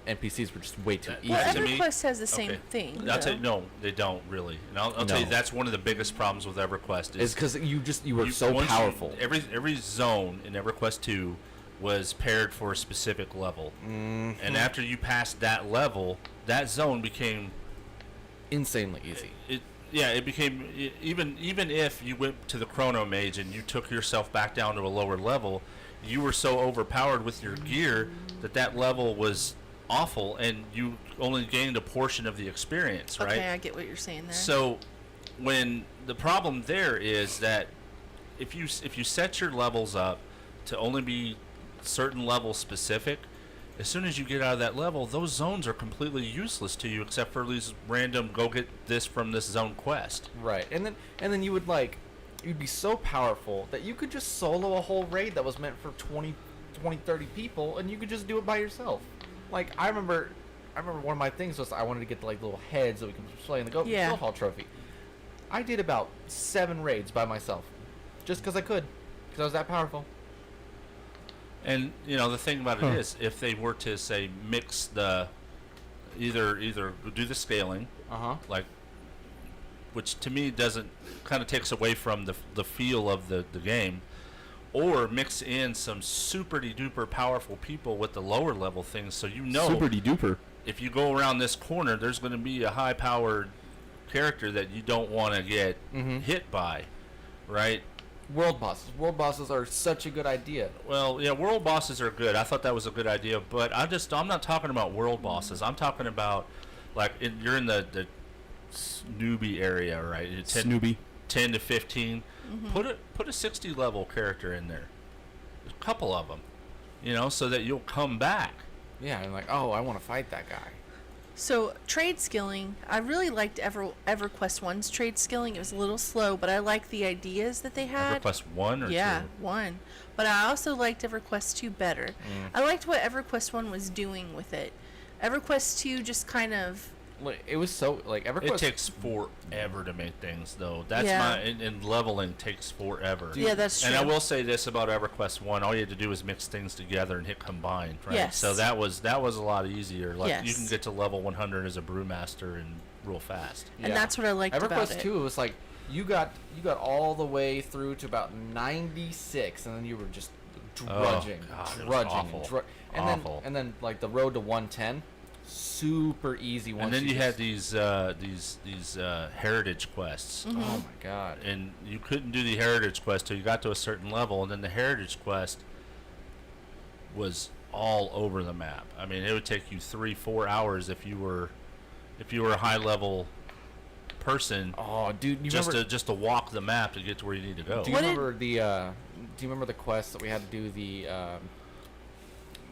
NPCs were just way too easy. Well, To me- EverQuest has the same thing. I'll tell though. you, no, they don't really. And I'll tell you, that's one of the biggest problems with EverQuest. Is because you were so once powerful. Every zone in EverQuest 2 was paired for a specific level. Mm-hmm. And after you passed that level, that zone became insanely easy. It became, even if you went to the Chrono Mage and you took yourself back down to a lower level, you were so overpowered with your gear that level was awful, and you only gained a portion of the experience, right? Okay, I get what you're saying there. So when the problem there is that if you set your levels up to only be certain level specific, as soon as you get out of that level, those zones are completely useless to you, except for these random go get this from this zone quest. Right. And then you would like, you'd be so powerful that you could just solo a whole raid that was meant for 20, 30 people, and you could just do it by yourself. Like, I remember one of my things was I wanted to get the like little heads that we can play in the Guild Hall trophy. I did about 7 raids by myself, just because I could, because I was that powerful. And you know, the thing about it is, if they were to say mix the either do the scaling, like, which to me doesn't, kind of takes away from the feel of the game, or mix in some super-de-duper powerful people with the lower level things, so you know, super-de-duper, if you go around this corner, there's going to be a high-powered character that you don't want to get hit by, right? World bosses are such a good idea. Well, yeah, world bosses are good. I thought that was a good idea, but I'm not talking about world bosses. I'm talking about, like, you're in the Snoopy area, right? 10 to 15. Put a 60 level character in there, a couple of them, you know, so that you'll come back. Yeah, and like, oh, I want to fight that guy. So trade skilling, I really liked EverQuest 1's trade skilling. It was a little slow, but I liked the ideas that they had. EverQuest 1 or 2? Yeah, 1. But I also liked EverQuest 2 better. I liked what EverQuest 1 was doing with it. EverQuest 2 just kind of... It was so, like, EverQuest... It takes forever to make things, though. That's and leveling takes forever. Yeah, that's true. And I will say this about EverQuest 1, all you had to do was mix things together and hit combine, right? Yes. So that was a lot easier. Like, Yes. you can get to level 100 as a brewmaster and real fast. And that's what I liked about it. EverQuest 2, it was like, you got all the way through to about 96, and then you were just drudging. Oh, God, awful. And then, like, the road to 110... super easy once. And then you had these heritage quests. Oh my god! And you couldn't do the heritage quest till you got to a certain level, and then the heritage quest was all over the map. I mean, it would take you 3-4 hours if you were a high level person. Oh, dude, just to walk the map to get to where you need to go. Do you remember the quest that we had to do,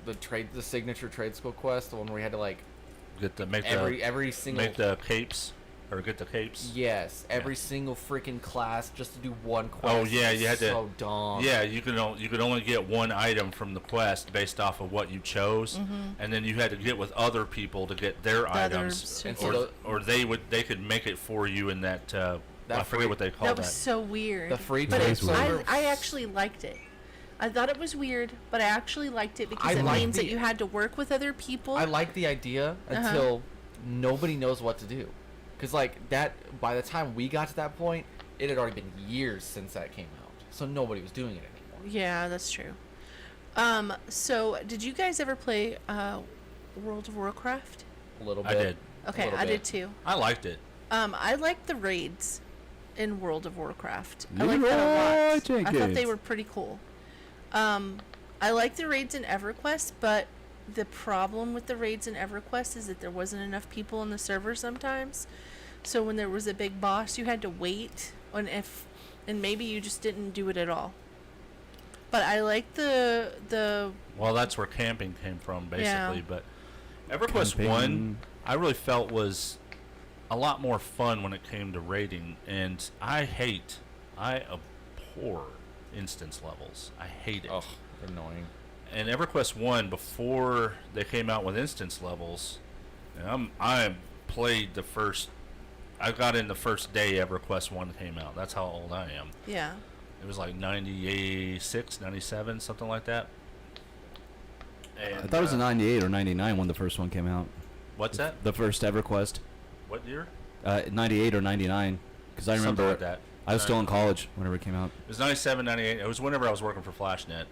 the signature trade school quest, the one where we had to like make every single the capes? or get the capes. Yes, every single freaking class just to do one quest. Oh yeah, you had to. So dumb. Yeah, you could only get one item from the quest based off of what you chose, and then you had to get with other people to get their items, they could make it for you in that. I forget what they call that. That was so weird. The free but server. I actually liked it. I thought it was weird, but I actually liked it because it means that you had to work with other people. I like the idea until nobody knows what to do. Because, like, that, by the time we got to that point, it had already been years since that came out. So nobody was doing it anymore. Yeah, that's true. So, did you guys ever play World of Warcraft? A little bit. I did. Okay, I did too. I liked it. I liked the raids in World of Warcraft. I liked that a lot. I thought they were pretty cool. I like the raids in EverQuest, but the problem with the raids in EverQuest is that there wasn't enough people in the server sometimes. So when there was a big boss, you had to wait, and maybe you just didn't do it at all. But I like the. Well, that's where camping came from, basically. Yeah. But EverQuest 1, I really felt was a lot more fun when it came to raiding, and I abhor instance levels. I hate it. Oh, annoying. And EverQuest 1, before they came out with instance levels, and I played the first. I got in the first day EverQuest 1 came out. That's how old I am. Yeah. It was like 96, 97, something like that. And, I thought it was in 98 or 99 when the first one came out. What's that? The first EverQuest. What year? 98 or 99. Because I remember something like that. I was still in college whenever it came out. It was 97, 98. It was whenever I was working for FlashNet.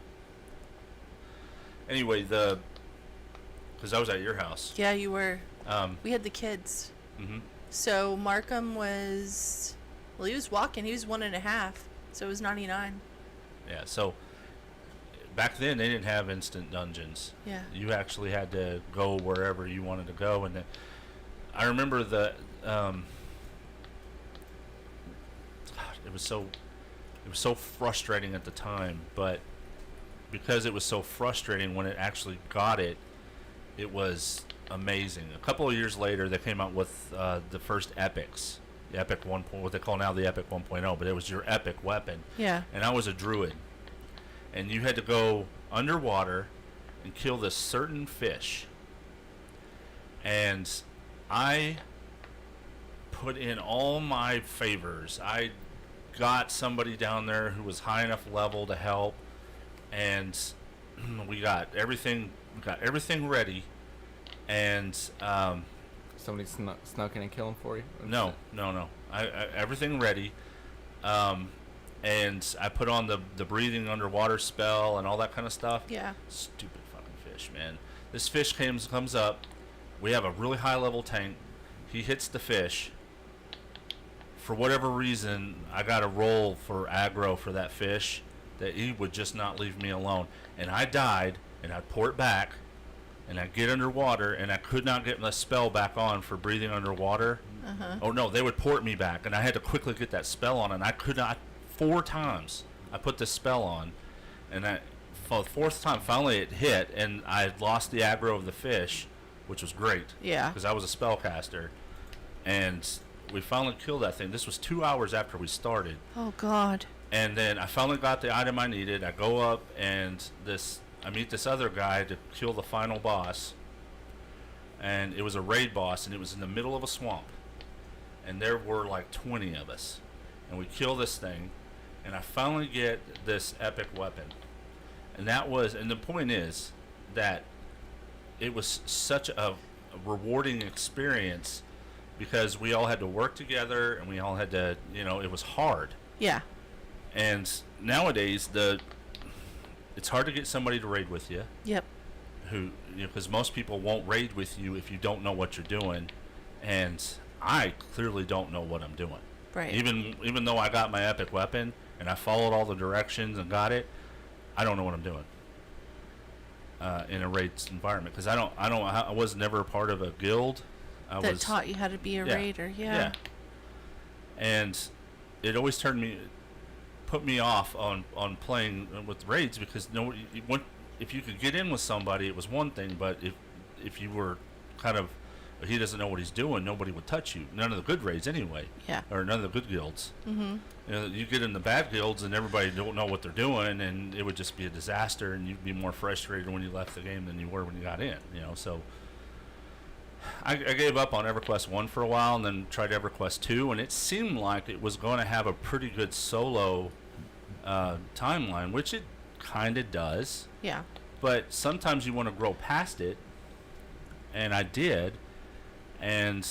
Anyway, because I was at your house. Yeah, you were. We had the kids. Mm-hmm. So Markham was, he was walking. He was 1.5. So it was 99. Yeah. So back then they didn't have instant dungeons. Yeah. You actually had to go wherever you wanted to go, and I remember the. It was so frustrating at the time, but because it was so frustrating when it actually got it, it was amazing. A couple of years later, they came out with the first epics, the Epic 1. What they call now the Epic 1.0, but it was your epic weapon. Yeah. And I was a druid, and you had to go underwater and kill this certain fish. And I put in all my favors. I got somebody down there who was high enough level to help, and we got everything ready, and somebody snuck in and killed him for you? No. I everything ready, and I put on the breathing underwater spell and all that kind of stuff. Yeah. Stupid fucking fish, man. This fish comes up. We have a really high level tank. He hits the fish. For whatever reason, I got a roll for aggro for that fish that he would just not leave me alone. And I died, and I'd port back, and I'd get underwater, and I could not get my spell back on for breathing underwater. Oh, no, they would port me back, and I had to quickly get that spell on, and I could not. 4 times I put this spell on, and for the 4th time, finally it hit, and I lost the aggro of the fish, which was great. Yeah. Because I was a spellcaster. And we finally killed that thing. This was 2 hours after we started. Oh, God. And then I finally got the item I needed. I go up, and I meet this other guy to kill the final boss. And it was a raid boss, and it was in the middle of a swamp. And there were like 20 of us. And we kill this thing, and I finally get this epic weapon. And the point is that it was such a rewarding experience, because we all had to work together, and we all had to, it was hard. Yeah. And nowadays, it's hard to get somebody to raid with you. Yep. Because most people won't raid with you if you don't know what you're doing, and I clearly don't know what I'm doing. Right. Even though I got my epic weapon and I followed all the directions and got it, I don't know what I'm doing in a raid environment, because I was never a part of a guild. That taught you how to be a raider. Yeah. And it always put me off on playing with raids, because if you could get in with somebody, it was one thing, but if you were kind of he doesn't know what he's doing, nobody would touch you. None of the good raids anyway. Yeah. Or none of the good guilds. Mm-hmm. You know, you get in the bad guilds and everybody don't know what they're doing, and it would just be a disaster, and you'd be more frustrated when you left the game than you were when you got in. You know, so I gave up on EverQuest 1 for a while, and then tried EverQuest 2, and it seemed like it was going to have a pretty good solo timeline, which it kind of does. Yeah. But sometimes you want to grow past it, and I did, and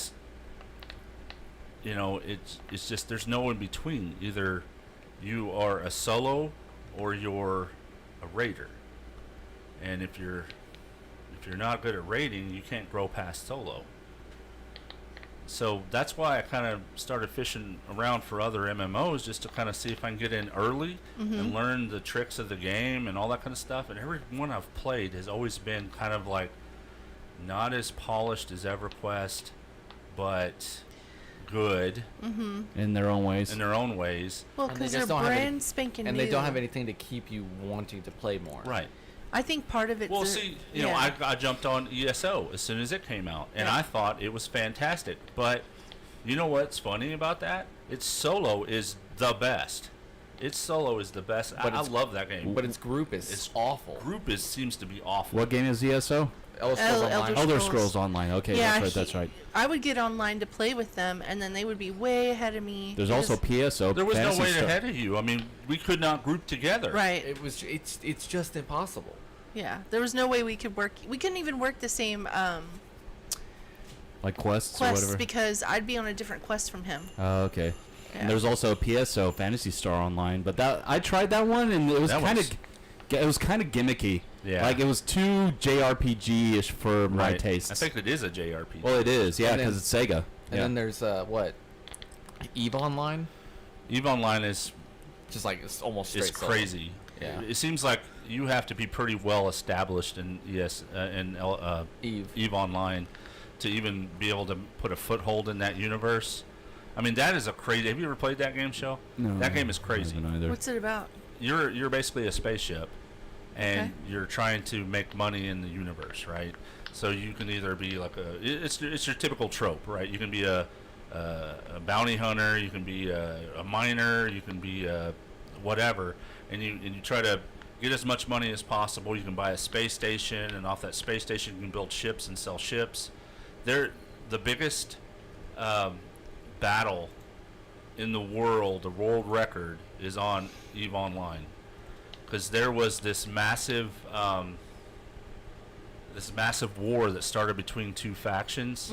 you know, it's just there's no in between. Either you are a solo or you're a raider, and if you're not good at raiding, you can't grow past solo. So that's why I kind of started fishing around for other MMOs, just to kind of see if I can get in early and learn the tricks of the game and all that kind of stuff. And every one I've played has always been kind of like not as polished as EverQuest, but good in their own ways. Well, because they're brand spanking new. And they don't have anything to keep you wanting to play more. Right. I think part of it. Well, see, you know, I jumped on ESO as soon as it came out, and I thought it was fantastic. But you know what's funny about that? Its solo is the best. Its solo is the best. I love that game. But its group is awful. Seems to be awful. What game is ESO? Elder Scrolls Online. Okay, Yeah, that's right. I would get online to play with them, and then they would be way ahead of me. There's also PSO. There was no way ahead of you. I mean, we could not group together. Right. It's just impossible. Yeah, there was no way we could work. We couldn't even work the same like quests or whatever. Because I'd be on a different quest from him. Oh, okay. Yeah. And there's also PSO Phantasy Star Online, but that I tried that one and it was kind of gimmicky. Yeah. Like it was too JRPG-ish for my taste. I think it is a JRPG. Well, it is, yeah, because it's Sega. And then there's EVE Online. EVE Online is just like it's almost straight it's crazy. Yeah. It seems like you have to be pretty well established in EVE Online to even be able to put a foothold in that universe. I mean, that is a crazy. Have you ever played that game, Shell? No. That game is crazy. What's it about? You're basically a spaceship, and you're trying to make money in the universe, right? So you can either be like it's your typical trope, right? You can be a bounty hunter, you can be a miner, you can be whatever, and you try to get as much money as possible. You can buy a space station, and off that space station you can build ships and sell ships. They're the biggest battle in the world. The world record is on EVE Online, because there was this massive war that started between two factions,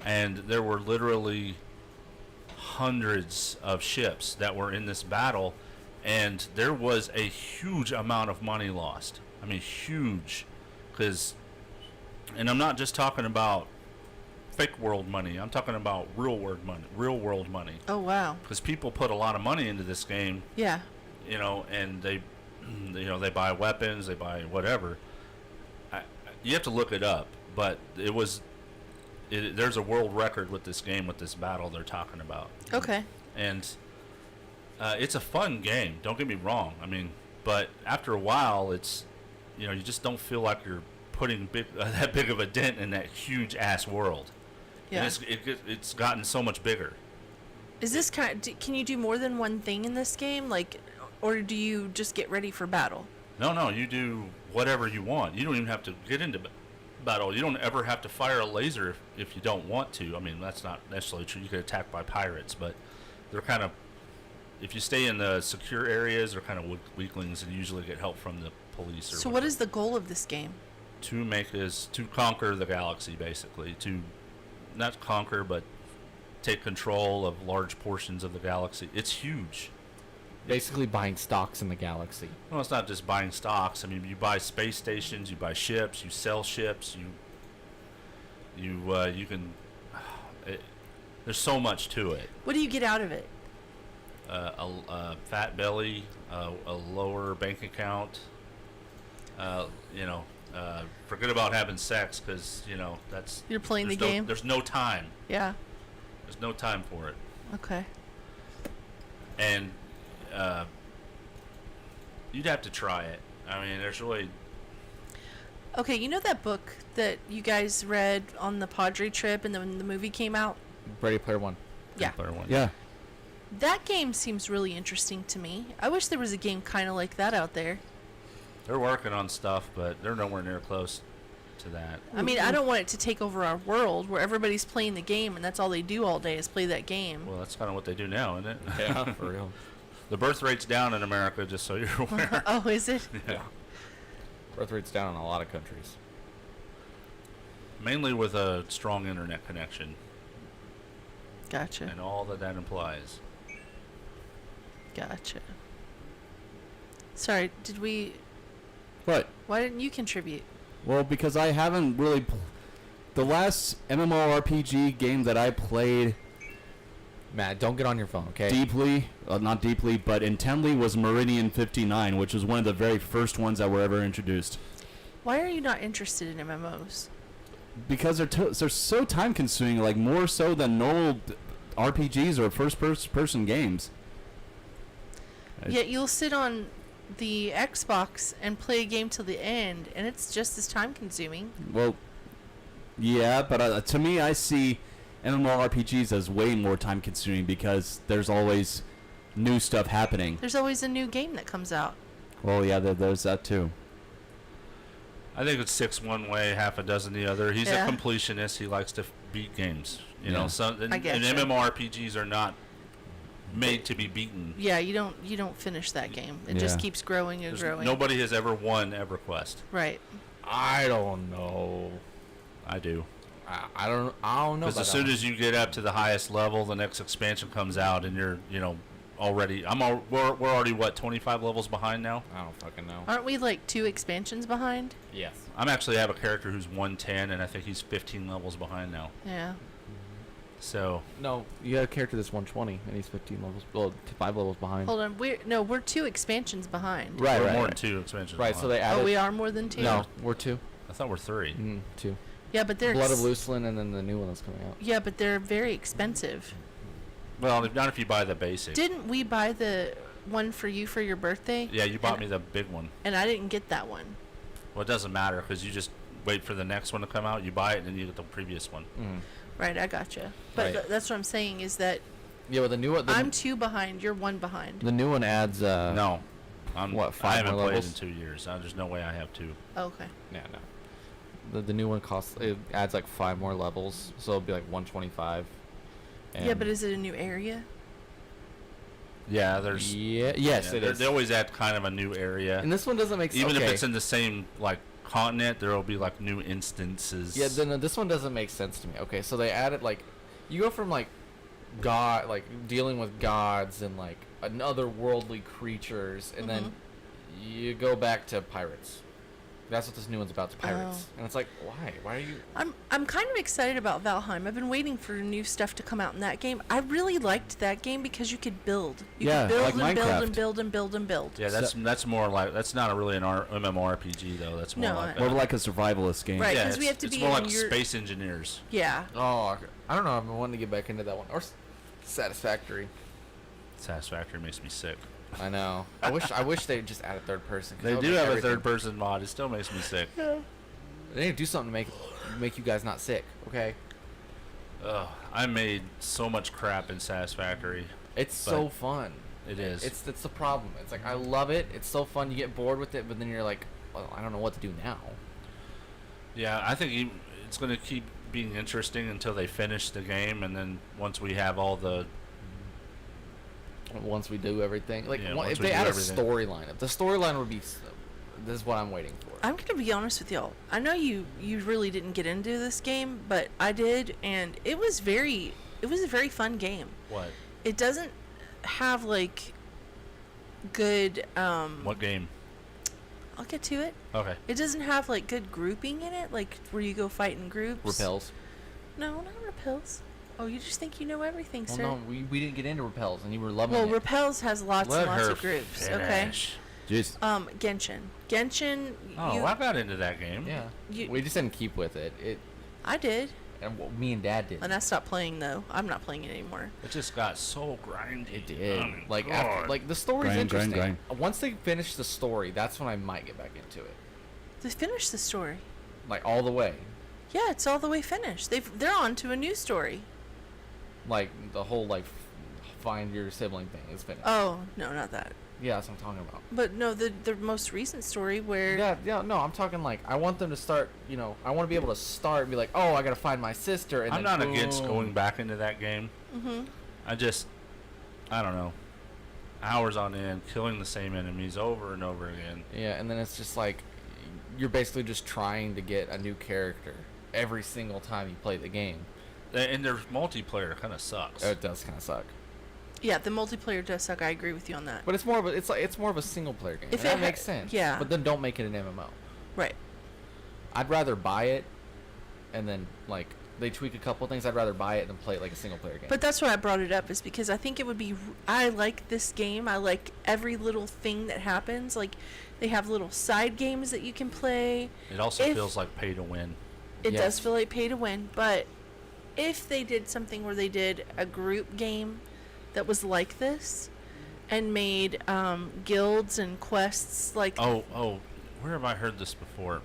and there were literally hundreds of ships that were in this battle, and there was a huge amount of money lost. I mean, huge, and I'm not just talking about fake world money. I'm talking about real world money. Oh wow! Because people put a lot of money into this game. Yeah. You know, and they buy weapons, they buy whatever. You have to look it up, but there's a world record with this game, with this battle they're talking about. Okay. And it's a fun game. Don't get me wrong. I mean, but after a while, it's you just don't feel like you're putting that big of a dent in that huge ass world. Yeah. And it's gotten so much bigger. Is this can you do more than one thing in this game, like, or do you just get ready for battle? No, you do whatever you want. You don't even have to get into battle. You don't ever have to fire a laser if you don't want to. I mean, that's not necessarily true. You get attacked by pirates, but they're kind of, if you stay in the secure areas, they're kind of weaklings and usually get help from the police. So what is the goal of this game? To conquer the galaxy, basically. To not conquer, but take control of large portions of the galaxy. It's huge. Basically buying stocks in the galaxy. Well, it's not just buying stocks. I mean, you buy space stations, you buy ships, you sell ships, you can. There's so much to it. What do you get out of it? A fat belly, a lower bank account. Forget about having sex, because that's you're playing the game. There's no time. Yeah. There's no time for it. Okay. And you'd have to try it. I mean, there's really. Okay, you know that book that you guys read on the Padre trip and then the movie came out? Ready Player One. Yeah. Player One. Yeah. That game seems really interesting to me. I wish there was a game kind of like that out there. They're working on stuff, but they're nowhere near close to that. I mean, I don't want it to take over our world where everybody's playing the game and that's all they do all day is play that game. Well, that's kind of what they do now, isn't it? Yeah, for real. The birth rate's down in America, just so you're aware. Oh, is it? Yeah. Birth rate's down in a lot of countries. Mainly with a strong internet connection. Gotcha. And all that implies. Gotcha. Sorry, did we... What? Why didn't you contribute? Well, because I haven't really... The last MMORPG game that I played... Matt, don't get on your phone, okay? Deeply, not deeply, but intently was Meridian 59, which was one of the very first ones that were ever introduced. Why are you not interested in MMOs? Because they're so time-consuming, like more so than normal RPGs or first-person games. Yet you'll sit on the Xbox and play a game till the end, and it's just as time-consuming. Well, yeah, but to me, I see MMORPGs as way more time-consuming because there's always new stuff happening. There's always a new game that comes out. Well, yeah, there's that too. I think it's 6 one way, half a dozen the other. He's Yeah. a completionist. He likes to beat games. You Yeah. know, so and MMORPGs are not made to be beaten. Yeah, you don't finish that game. It just Yeah. keeps growing and growing. Nobody has ever won EverQuest. Right. I don't know. I do. I don't know. Because as soon as you get up to the highest level, the next expansion comes out, and you're, already. We're already what 25 levels behind now. I don't fucking know. Aren't we like 2 expansions behind? Yes. I'm actually have a character who's 110, and I think he's 15 levels behind now. Yeah. So. No, you got a character that's 120, and he's 15 levels. Well, 5 levels behind. Hold on, we're 2 expansions behind. Right, we're right. more than 2 expansions. Right, behind. so they added. Oh, we are more than 2. No, we're 2. I thought we're 3. 2. Yeah, but they're Blood of Lucelyn, and then the new one that's coming out. Yeah, but they're very expensive. Well, not if you buy the basic. Didn't we buy the one for you for your birthday? Yeah, you bought me the big one. And I didn't get that one. Well, it doesn't matter because you just wait for the next one to come out. You buy it, and then you get the previous one. Right, I gotcha. But Right. that's what I'm saying is that Yeah, but the new one. I'm 2 behind. You're 1 behind. The new one adds. No. What, I 5 haven't more played levels? in 2 years. There's no way I have 2. Okay. Yeah, no. The new one it adds like 5 more levels, so it'll be like 125. Yeah, but is it a new area? Yeah, there's. Yeah, yes, it is. They always add kind of a new area. And this one doesn't make sense. Even if it's in the same continent, there will be new instances. Yeah, then this one doesn't make sense to me. Okay, so they added you go from God, dealing with gods and another worldly creatures, and then you go back to pirates. That's what this new one's about, to pirates. And it's why? Why are you... I'm kind of excited about Valheim. I've been waiting for new stuff to come out in that game. I really liked that game because you could build. You could build like and Minecraft. build and build and build and build. Yeah, that's more that's not really an MMORPG though. That's more more like a survivalist game. Right, because we have to it's be more in like Space Engineers. Yeah. Oh, I don't know. I've been wanting to get back into that one. Or Satisfactory. Satisfactory makes me sick. I know. I wish they'd just add a third person. They do have a third person mod. It still makes me sick. Yeah. They need to do something to make you guys not sick. Okay. Ugh, I made so much crap in Satisfactory. It's so fun. It is. It's the problem. It's I love it. It's so fun. You get bored with it, but then you're well, I don't know what to do now. Yeah, I think it's going to keep being interesting until they finish the game, and then once we have all the. Once we do everything, if they add a storyline, if the storyline would be, this is what I'm waiting for. I'm gonna be honest with y'all. I know you really didn't get into this game, but I did, and it was a very fun game. What? It doesn't have good. What game? I'll get to it. Okay. It doesn't have good grouping in it, where you go fight in groups. Repels. No, not repels. Oh, you just think you know everything, well, sir. No, we didn't get into Repels, and you were loving it. Well, Repels has lots and lots of groups. Finish. Okay. Jeez. Genshin. Oh, I got into that game. Yeah. We just didn't keep with it. I did. And me and Dad did. And I stopped playing though. I'm not playing it anymore. It just got so grindy. It did. After, the story's interesting. Grind. Once they finish the story, that's when I might get back into it. They finished the story. Like all the way. Yeah, it's all the way finished. They're on to a new story. Like the whole like find your sibling thing is finished. Oh no, not that. Yeah, that's what I'm talking about. But no, the most recent story where. Yeah, no, I'm talking like I want them to start. You know, I want to be able to start and be like, oh, I gotta find my sister. And I'm then not against going back into that game. Mhm. I don't know, hours on end, killing the same enemies over and over again. Yeah, and then it's just like you're basically just trying to get a new character every single time you play the game. And their multiplayer kind of sucks. It does kind of suck. Yeah, the multiplayer does suck. I agree with you on that. But it's more of a single player game. If And that it makes sense. yeah. But then don't make it an MMO. Right. I'd rather buy it, and then like they tweak a couple things. I'd rather buy it than play it like a single player game. But that's why I brought it up, is because I think it would be. I like this game. I like every little thing that happens. Like, they have little side games that you can play. It also feels like pay to win. It does feel like pay to win, but if they did something where they did a group game that was like this and made guilds and quests like Oh, where have I heard this before?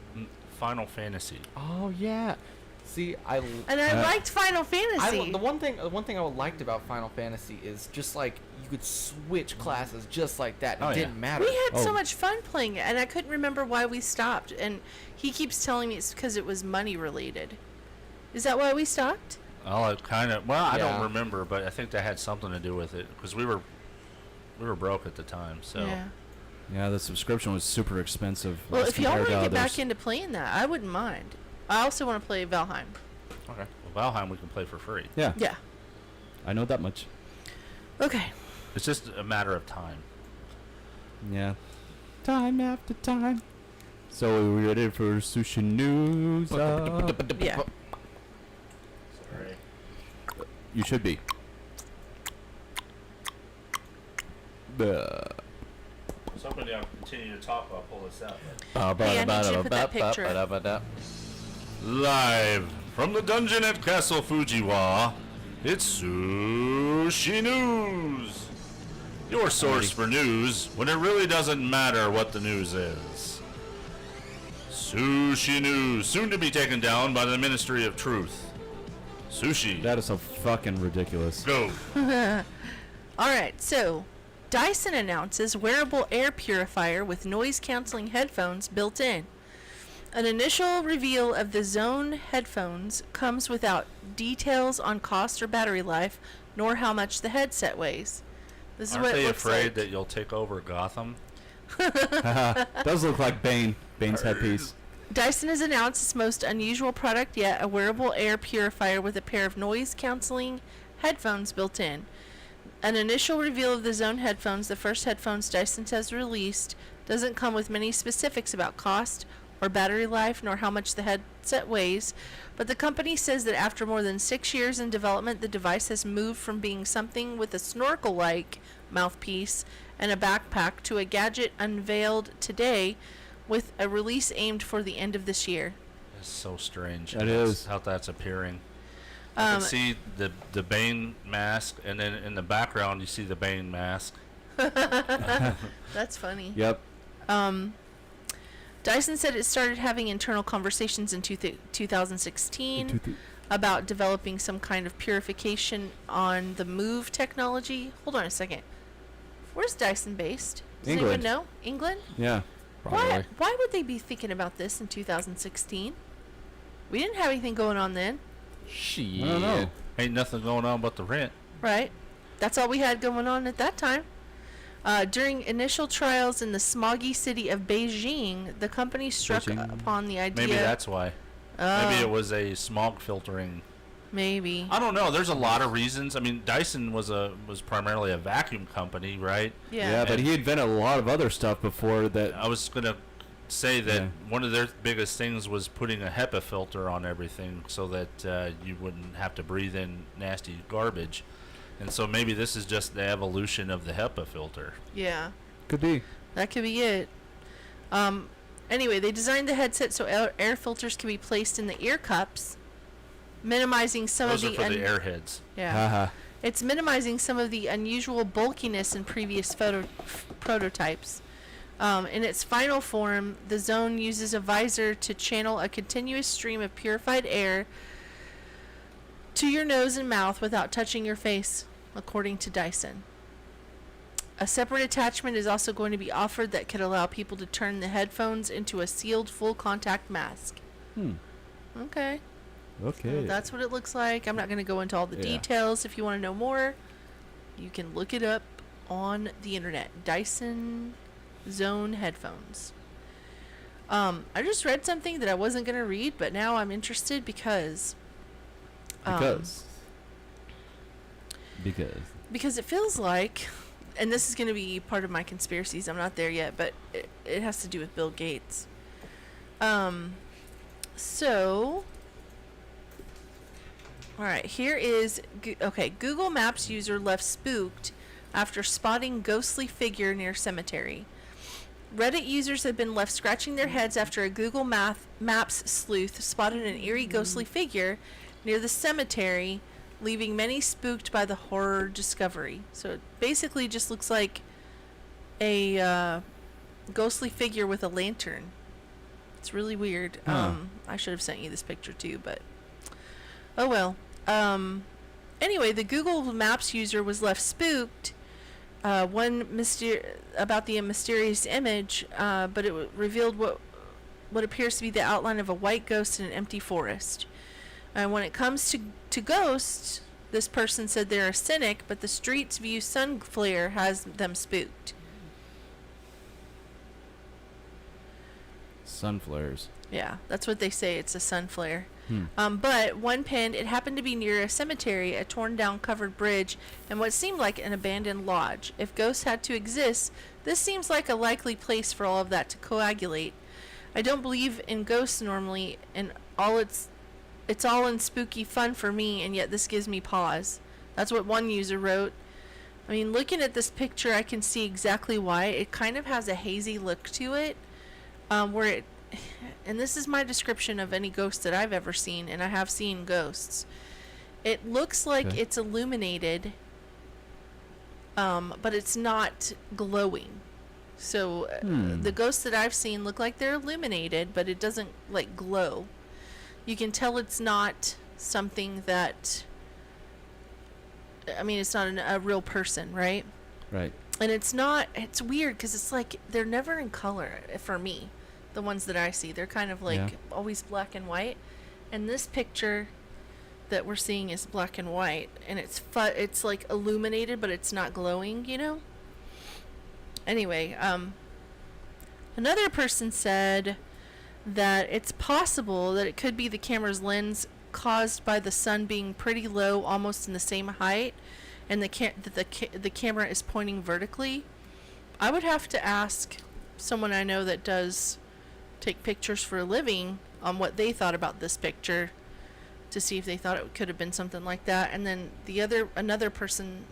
Final Fantasy. Oh yeah. See, I liked Final Fantasy. The one thing I liked about Final Fantasy is just like you could switch classes just like that. It didn't matter. We had so much fun playing it, and I couldn't remember why we stopped. And he keeps telling me it's because it was money related. Is that why we stopped? Oh, it kind of. Well, I don't remember, but I think that had something to do with it because we were broke at the time. So. Yeah, the subscription was super expensive. Well, if y'all want to get back into playing that, I wouldn't mind. I also want to play Valheim. Okay. Well, Valheim we can play for free. Yeah. Yeah. I know that much. Okay. It's just a matter of time. Yeah. Time after time. So are we ready for sushi news? Yeah. Sorry. You should be. I was hoping y'all continue to talk while I pull this out. Hey, I need you to put that picture up. Live from the dungeon at Castle Fujiwa, it's Sushi News. Your source for news when it really doesn't matter what the news is. Sushi News, soon to be taken down by the Ministry of Truth. Sushi. That is so fucking ridiculous. Go. Alright, so Dyson announces wearable air purifier with noise-canceling headphones built in. An initial reveal of the Zone headphones comes without details on cost or battery life, nor how much the headset weighs. This is Aren't what they it looks afraid like. that you'll take over Gotham? Does look like Bane's headpiece. Dyson has announced its most unusual product yet, a wearable air purifier with a pair of noise-canceling headphones built in. An initial reveal of the Zone headphones, the first headphones Dyson has released, doesn't come with many specifics about cost or battery life, nor how much the headset weighs, but the company says that after more than 6 years in development, the device has moved from being something with a snorkel-like mouthpiece and a backpack to a gadget unveiled today with a release aimed for the end of this year. It's so strange. It is. How that's appearing. I can see the Bane mask, and then in the background you see the Bane mask. That's funny. Yep. Dyson said it started having internal conversations in 2016 about developing some kind of purification on the Move technology. Hold on a second. Where's Dyson based? Does anyone England. know? England? Yeah. Why would they be thinking about this in 2016? We didn't have anything going on then. Shit. I don't know. Ain't nothing going on but the rent. Right. That's all we had going on at that time. During initial trials in the smoggy city of Beijing, the company struck upon the idea... Maybe that's why. Maybe it was a smog filtering. Maybe. I don't know. There's a lot of reasons. I mean, Dyson was primarily a vacuum company, right? Yeah. Yeah, but he invented a lot of other stuff before that. I was going to say that one of their biggest things was putting a HEPA filter on everything so that you wouldn't have to breathe in nasty garbage. And so maybe this is just the evolution of the HEPA filter. Yeah. Could be. That could be it. Anyway, they designed the headset so air filters can be placed in the ear cups, minimizing some Those of are the... for the airheads. Yeah. It's minimizing some of the unusual bulkiness in previous prototypes. In its final form, the zone uses a visor to channel a continuous stream of purified air to your nose and mouth without touching your face, according to Dyson. A separate attachment is also going to be offered that could allow people to turn the headphones into a sealed full contact mask. Okay. Okay. So that's what it looks like. I'm not going to go into all the details. If you want to know more, you can look it up on the internet. Dyson Zone headphones. I just read something that I wasn't going to read, but now I'm interested because it feels like, and this is going to be part of my conspiracies. I'm not there yet, but it has to do with Bill Gates. So, all right, here is Google Maps user left spooked after spotting ghostly figure near cemetery. Reddit users have been left scratching their heads after a Google Maps sleuth spotted an eerie ghostly figure near the cemetery, leaving many spooked by the horror discovery. So it basically just looks like a ghostly figure with a lantern. It's really weird. I should have sent you this picture too, but oh well. Anyway, the Google Maps user was left spooked about the mysterious image, but it revealed what appears to be the outline of a white ghost in an empty forest. When it comes to ghosts, this person said they're a cynic, but the Streets View sun flare has them spooked. Sun flares. Yeah, that's what they say. It's a sun flare. But one pinned, it happened to be near a cemetery, a torn down covered bridge, and what seemed like an abandoned lodge. If ghosts had to exist, this seems like a likely place for all of that to coagulate. I don't believe in ghosts normally, and it's all in spooky fun for me, and yet this gives me pause. That's what one user wrote. I mean, looking at this picture, I can see exactly why. It kind of has a hazy look to it, and this is my description of any ghost that I've ever seen, and I have seen ghosts. It looks like it's illuminated, but it's not glowing. So the ghosts that I've seen look like they're illuminated, but it doesn't like glow. You can tell it's not something that, I mean, it's not a real person, right? Right. And it's weird because it's like they're never in color for me. The ones that I see, they're kind of like always black and white. And this picture that we're seeing is black and white, and it's like illuminated, but it's not glowing, you know? Anyway, another person said that it's possible that it could be the camera's lens caused by the sun being pretty low, almost in the same height, and the camera is pointing vertically. I would have to ask someone I know that does take pictures for a living on what they thought about this picture to see if they thought it could have been something like that. And then another person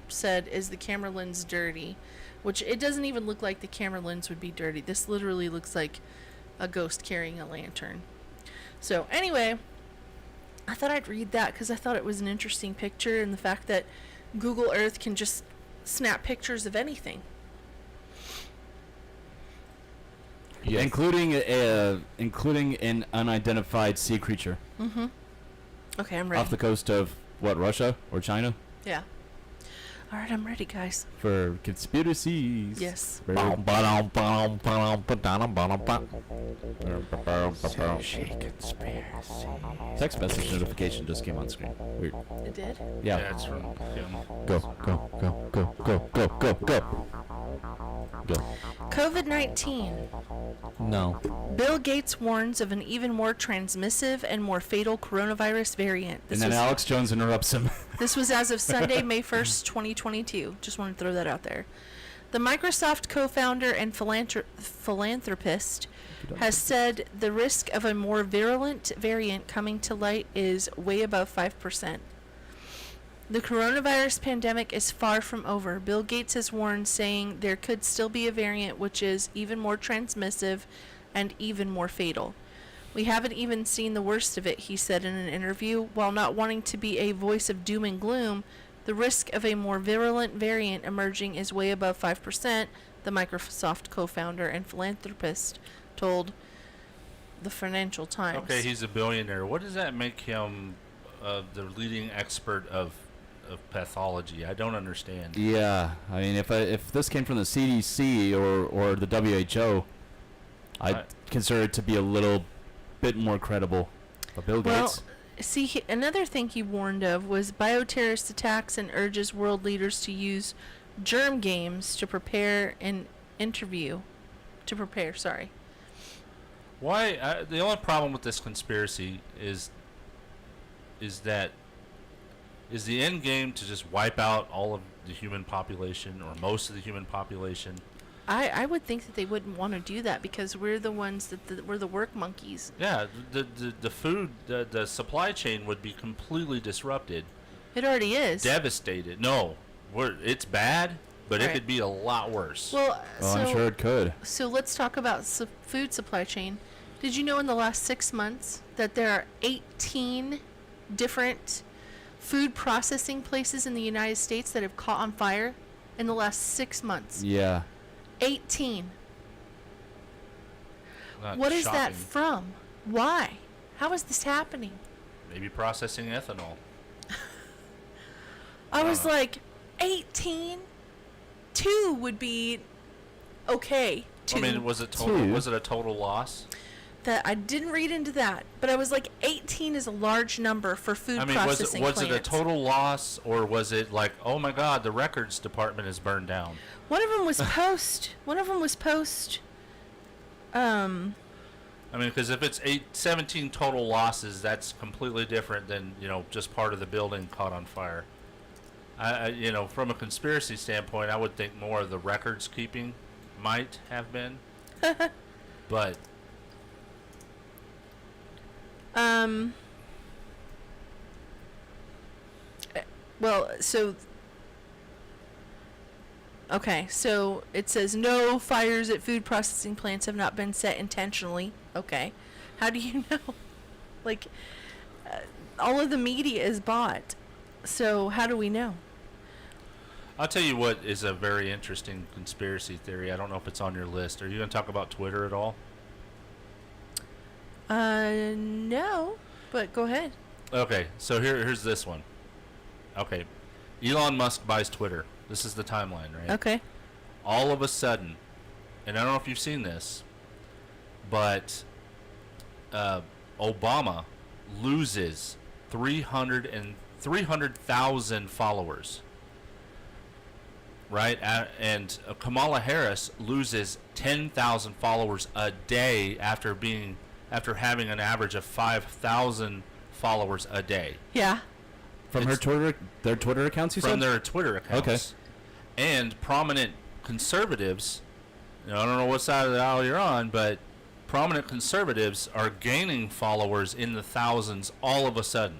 said, is the camera lens dirty? Which it doesn't even look like the camera lens would be dirty. This literally looks like a ghost carrying a lantern. So anyway, I thought I'd read that because I thought it was an interesting picture, and the fact that Google Earth can just snap pictures of anything. Yes. Including an unidentified sea creature. Mm-hmm. Okay, I'm ready. Off the coast of what, Russia or China? Yeah. All right, I'm ready, guys. For conspiracies. Yes. Text message notification just came on screen. Weird. It did? Yeah. It's from Go. COVID-19. No. Bill Gates warns of an even more transmissive and more fatal coronavirus variant. And then Alex Jones interrupts him. This was as of Sunday, May 1st, 2022. Just wanted to throw that out there. The Microsoft co-founder and philanthropist has said the risk of a more virulent variant coming to light is way above 5%. The coronavirus pandemic is far from over. Bill Gates has warned, saying there could still be a variant which is even more transmissive and even more fatal. We haven't even seen the worst of it, he said in an interview. While not wanting to be a voice of doom and gloom, the risk of a more virulent variant emerging is way above 5%, the Microsoft co-founder and philanthropist, told the Financial Times. Okay, he's a billionaire. What does that make him the leading expert of pathology? I don't understand. Yeah, I mean, if this came from the CDC or the WHO, I'd consider it to be a little bit more credible. But Bill Gates. See, another thing he warned of was bioterrorist attacks and urges world leaders to use germ games to prepare an interview. Why? The only problem with this conspiracy is that is the end game to just wipe out all of the human population or most of the human population? I would think that they wouldn't want to do that because we're the ones we're the work monkeys. Yeah, the food, the supply chain would be completely disrupted. It already is. Devastated. No, it's bad, but it could be a lot worse. Well, I'm sure it could. So let's talk about food supply chain. Did you know in the last 6 months that there are 18 different food processing places in the United States that have caught on fire in the last 6 months? Yeah. 18. What is that from? Why? How is this happening? Maybe processing ethanol. I was like, 18? 2 would be okay. I mean, was it a total loss? That I didn't read into that, but I was like, 18 is a large number for food processing was plants. it a total loss, or was it like, oh my God, the records department is burned down? One of them was post. I mean, because if it's 17 total losses, that's completely different than just part of the building caught on fire. From a conspiracy standpoint, I would think more of the records keeping might have been, but. Well, so it says no fires at food processing plants have not been set intentionally. Okay. How do you know? Like, all of the media is bought. So how do we know? I'll tell you what is a very interesting conspiracy theory. I don't know if it's on your list. Are you going to talk about Twitter at all? No, but go ahead. Okay, so here's this one. Okay, Elon Musk buys Twitter. This is the timeline, right? Okay. All of a sudden, and I don't know if you've seen this, but Obama loses 300,000 followers, right? And Kamala Harris loses 10,000 followers a day after having an average of 5,000 followers a day. Yeah. From their Twitter accounts, you said? From their Twitter accounts. Okay. And prominent conservatives, I don't know what side of the aisle you're on, but prominent conservatives are gaining followers in the thousands all of a sudden.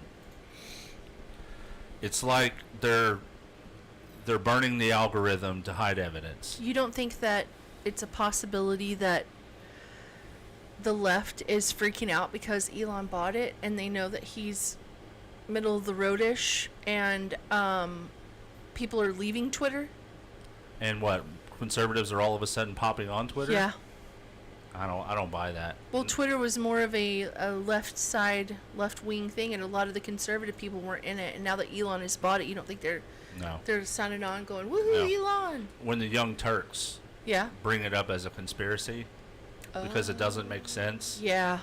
It's like they're burning the algorithm to hide evidence. You don't think that it's a possibility that the left is freaking out because Elon bought it and they know that he's middle of the roadish and people are leaving Twitter? And what, conservatives are all of a sudden popping on Twitter? Yeah. I don't buy that. Well, Twitter was more of a left wing thing, and a lot of the conservative people weren't in it. And now that Elon has bought it, you don't think they're signing on, going woohoo, Elon? When the Young Turks bring it up as a conspiracy because it doesn't make sense. Yeah.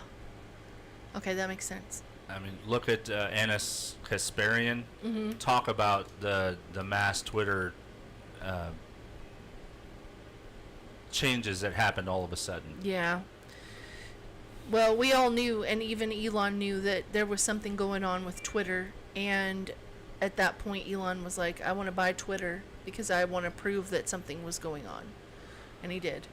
Okay, that makes sense. I mean, look at Anis Kasparian. Mm-hmm. Talk about the mass Twitter changes that happened all of a sudden. Yeah. Well, we all knew, and even Elon knew, that there was something going on with Twitter. And at that point, Elon was like, I want to buy Twitter because I want to prove that something was going on. And he did.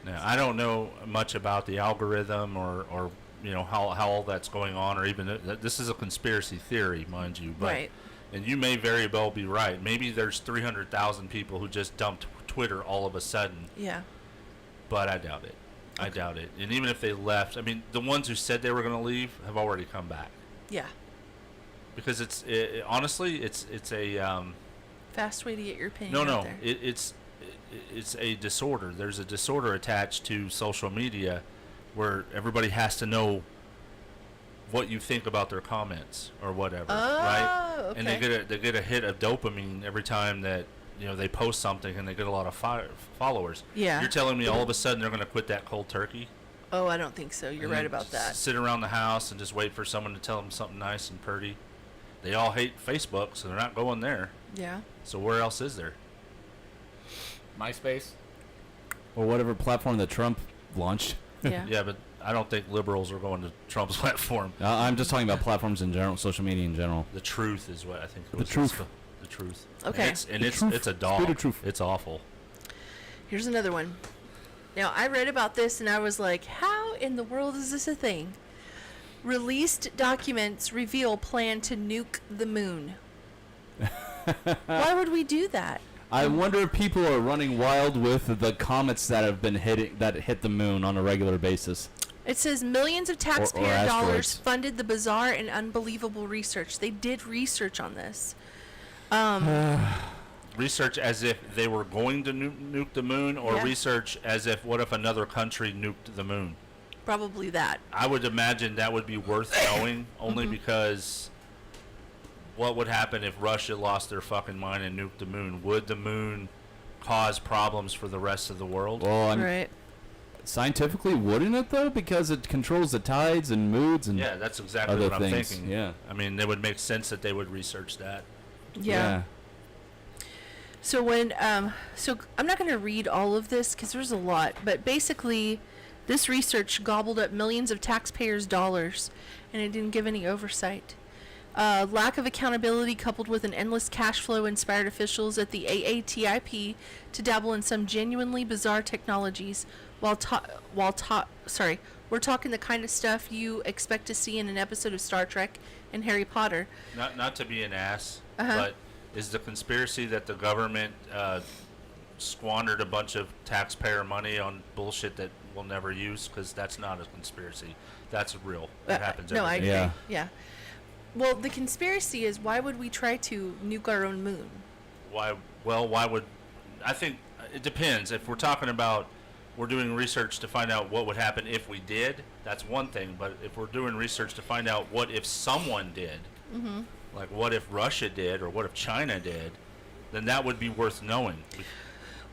Now, I don't know much about the algorithm or how all that's going on, or even this is a conspiracy theory, mind you. But, right. And you may very well be right. Maybe there's 300,000 people who just dumped Twitter all of a sudden. Yeah. But I doubt it. Okay. I doubt it. And even if they left, I mean, the ones who said they were going to leave have already come back. Yeah. Because honestly, it's a fast way to get your opinion. No, out there. it's it's a disorder. There's a disorder attached to social media where everybody has to know what you think about their comments or whatever, right? Okay. And they get a hit of dopamine every time that they post something, and they get a lot of followers. Yeah. You're telling me all of a sudden they're going to quit that cold turkey? Oh, I don't think so. You're right about that. Sit around the house and just wait for someone to tell them something nice and pretty. They all hate Facebook, so they're not going there. Yeah. So where else is there? MySpace. Or whatever platform that Trump launched. Yeah. Yeah, but I don't think liberals are going to Trump's platform. I'm just talking about platforms in general, social media in general. The truth is what I think. The truth. The truth. Okay. And it's a dog. The truth. It's awful. Here's another one. Now, I read about this and I was like, how in the world is this a thing? Released documents reveal plan to nuke the moon. Why would we do that? I wonder if people are running wild with the comets that have been hit the moon on a regular basis. It says millions of taxpayer dollars asteroids. funded the bizarre and unbelievable research. They did research on this. Research as if they were going to nuke the moon, or Yeah. research as if what if another country nuked the moon? Probably that. I would imagine that would be worth knowing, only because what would happen if Russia lost their fucking mind and nuked the moon? Would the moon cause problems for the rest of the world? Well, Right. scientifically, wouldn't it though? Because it controls the tides and moods and Yeah, that's exactly other what I'm things. thinking. Yeah. I mean, it would make sense that they would research that. Yeah. So when so I'm not going to read all of this because there's a lot, but basically this research gobbled up millions of taxpayers' dollars and it didn't give any oversight. Lack of accountability coupled with an endless cash flow inspired officials at the AATIP to dabble in some genuinely bizarre technologies we're talking the kind of stuff you expect to see in an episode of Star Trek and Harry Potter. Not to be an ass, Uh-huh. but is the conspiracy that the government squandered a bunch of taxpayer money on bullshit that we'll never use? Because that's not a conspiracy. That's real. That happens No, I every agree. day. Yeah. Well, the conspiracy is why would we try to nuke our own moon? Why? Well, why would? I think it depends. If we're talking about we're doing research to find out what would happen if we did, that's one thing. But if we're doing research to find out what if someone did, Mm-hmm. like what if Russia did or what if China did, then that would be worth knowing.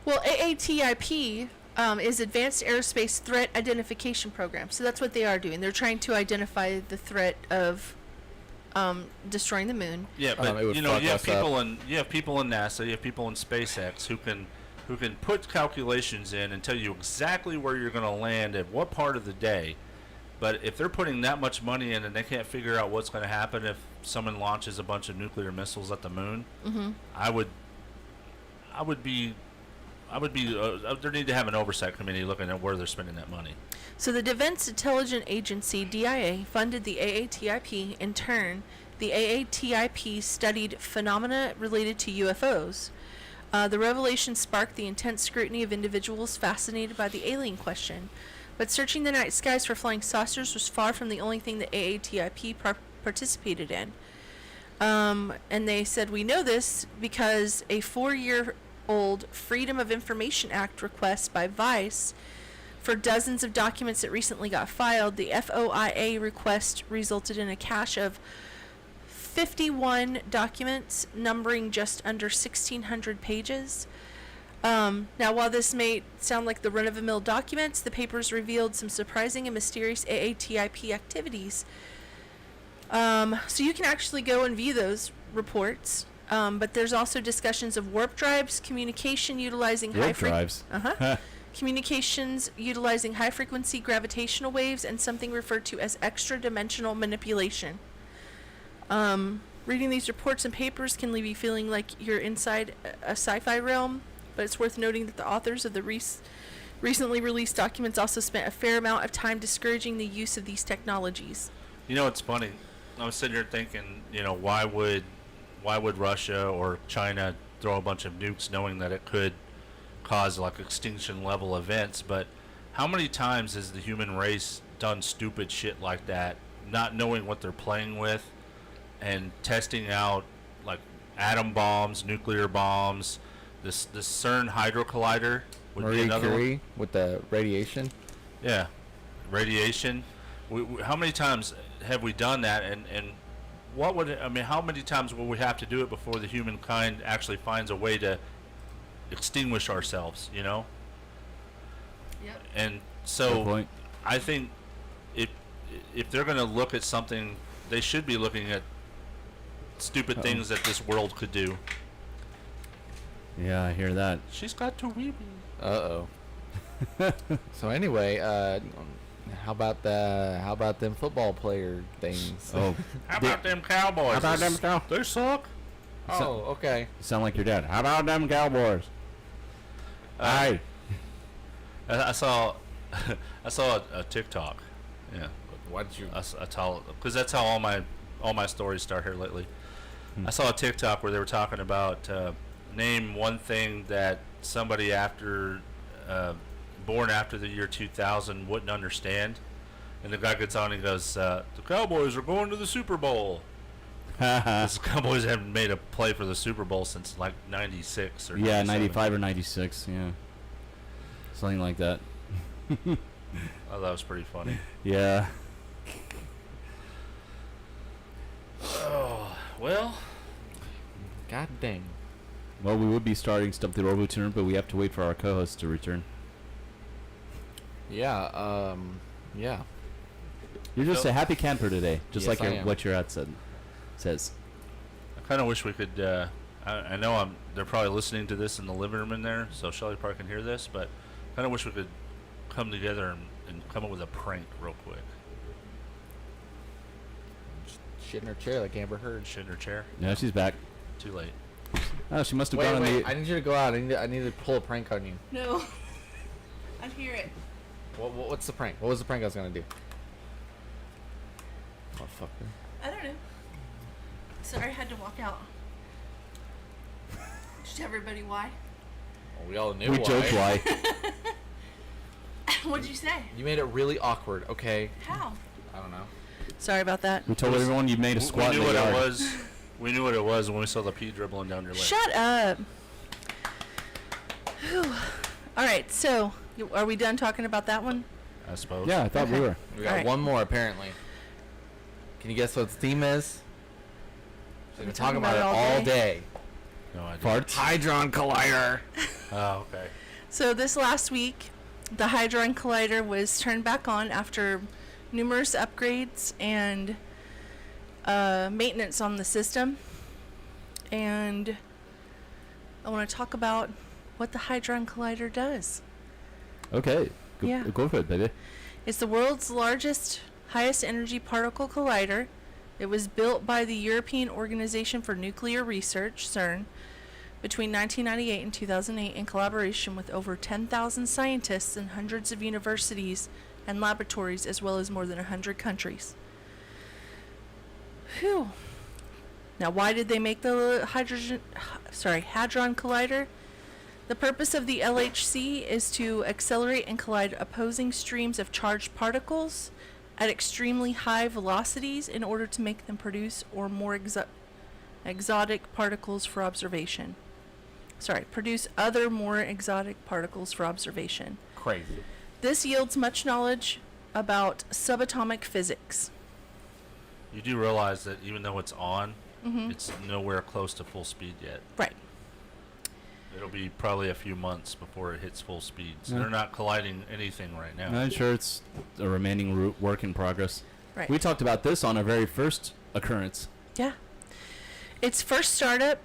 Well, AATIP is Advanced Aerospace Threat Identification Program. So that's what they are doing. They're trying to identify the threat of destroying the moon. Yeah, it but would you have fuck us people in NASA, you have people in SpaceX who can put calculations in and tell you exactly where you're going to land at what part of the day. But if they're putting that much money in and they can't figure out what's going to happen if someone launches a bunch of nuclear missiles at the moon, Mm-hmm. there need to have an oversight committee looking at where they're spending that money. So the Defense Intelligence Agency, DIA, funded the AATIP. In turn, the AATIP studied phenomena related to UFOs. The revelation sparked the intense scrutiny of individuals fascinated by the alien question. But searching the night skies for flying saucers was far from the only thing the AATIP participated in. And they said, we know this because a 4-year-old Freedom of Information Act request by Vice for dozens of documents that recently got filed. The FOIA request resulted in a cache of 51 documents numbering just under 1,600 pages. Now, while this may sound like the run-of-the-mill documents, the papers revealed some surprising and mysterious AATIP activities. So you can actually go and view those reports, but there's also discussions of warp drives, communication utilizing communications utilizing high-frequency gravitational waves, and something referred to as extra-dimensional manipulation. Reading these reports and papers can leave you feeling like you're inside a sci-fi realm, but it's worth noting that the authors of the recently released documents also spent a fair amount of time discouraging the use of these technologies. You know, it's funny. I was sitting here thinking, why would Russia or China throw a bunch of nukes knowing that it could cause like extinction level events? But how many times has the human race done stupid shit like that, not knowing what they're playing with, and testing out like atom bombs, nuclear bombs, this CERN Hydro Collider would be Marie another Curie one. with the radiation. Yeah, radiation. How many times have we done that? And what would how many times will we have to do it before the humankind actually finds a way to extinguish ourselves? You know. Yep. And Good so point. I think if they're going to look at something, they should be looking at stupid things that this world could do. Yeah, I hear that. She's got to wee wee. Uh-oh. So anyway, how about them football player things? Oh, How about them Cowboys? How about them Cow- They suck. Oh, okay. you sound like your dad. How about them Cowboys? Aye. I saw a TikTok. Yeah. Why did you? Because that's how all my stories start here lately. I saw a TikTok where they were talking about name one thing that somebody born after the year 2000 wouldn't understand, and the guy gets on and goes, "The Cowboys are going to the Super Bowl." The Cowboys haven't made a play for the Super Bowl since like '96 or Yeah, 97. 95 or 96. Yeah, something like that. I thought that was pretty funny. Yeah. Oh well. God dang. Well, we would be starting Stump the Robo Tuner, but we have to wait for our co-host to return. Yeah. Yeah. You're just So- a happy camper today, just Yes, like I am. what your ad says. I kind of wish we could. I know they're probably listening to this in the living room in there, so Shelly probably can hear this. But kind of wish we could come together and come up with a prank real quick. Shit in her chair like Amber Heard. Shit in her chair. Yeah, she's back. Too late. Oh, she must have Wait, gone on wait. the. I need you to go out. I need to pull a prank on you. No. I hear it. What's the prank? What was the prank I was gonna do? Motherfucker. I don't know. Sorry, I had to walk out. Just tell everybody why. Well, we all knew We why. joked why. What'd you say? You made it really awkward. Okay. How? I don't know. Sorry about that. We told everyone you made a squat We in knew the what yard. it was. We knew what it was when we saw the pee dribbling down your leg. Shut up. Whew. All right, so are we done talking about that one? I suppose. Yeah, I thought we were. We got Alright. one more apparently. Can you guess what the theme is? We've been talking about it all day. No idea. Farts. Hadron Collider. Oh, okay. So this last week, the Hadron Collider was turned back on after numerous upgrades and maintenance on the system. And I want to talk about what the Hadron Collider does. Okay. Go, Yeah. Go for it, baby. It's the world's largest, highest energy particle collider. It was built by the European Organization for Nuclear Research, CERN, between 1998 and 2008 in collaboration with over 10,000 scientists and hundreds of universities and laboratories, as well as more than 100 countries. Phew. Now, why did they make the Hadron Collider? The purpose of the LHC is to accelerate and collide opposing streams of charged particles at extremely high velocities in order to make them produce more exotic particles for observation. Produce other more exotic particles for observation. Crazy. This yields much knowledge about subatomic physics. You do realize that even though it's on, Mhm. it's nowhere close to full speed yet. Right. It'll be probably a few months before it hits full speed. So Yeah. they're not colliding anything right now. I'm sure it's a remaining work in progress. Right. We talked about this on our very first occurrence. Yeah. Its first startup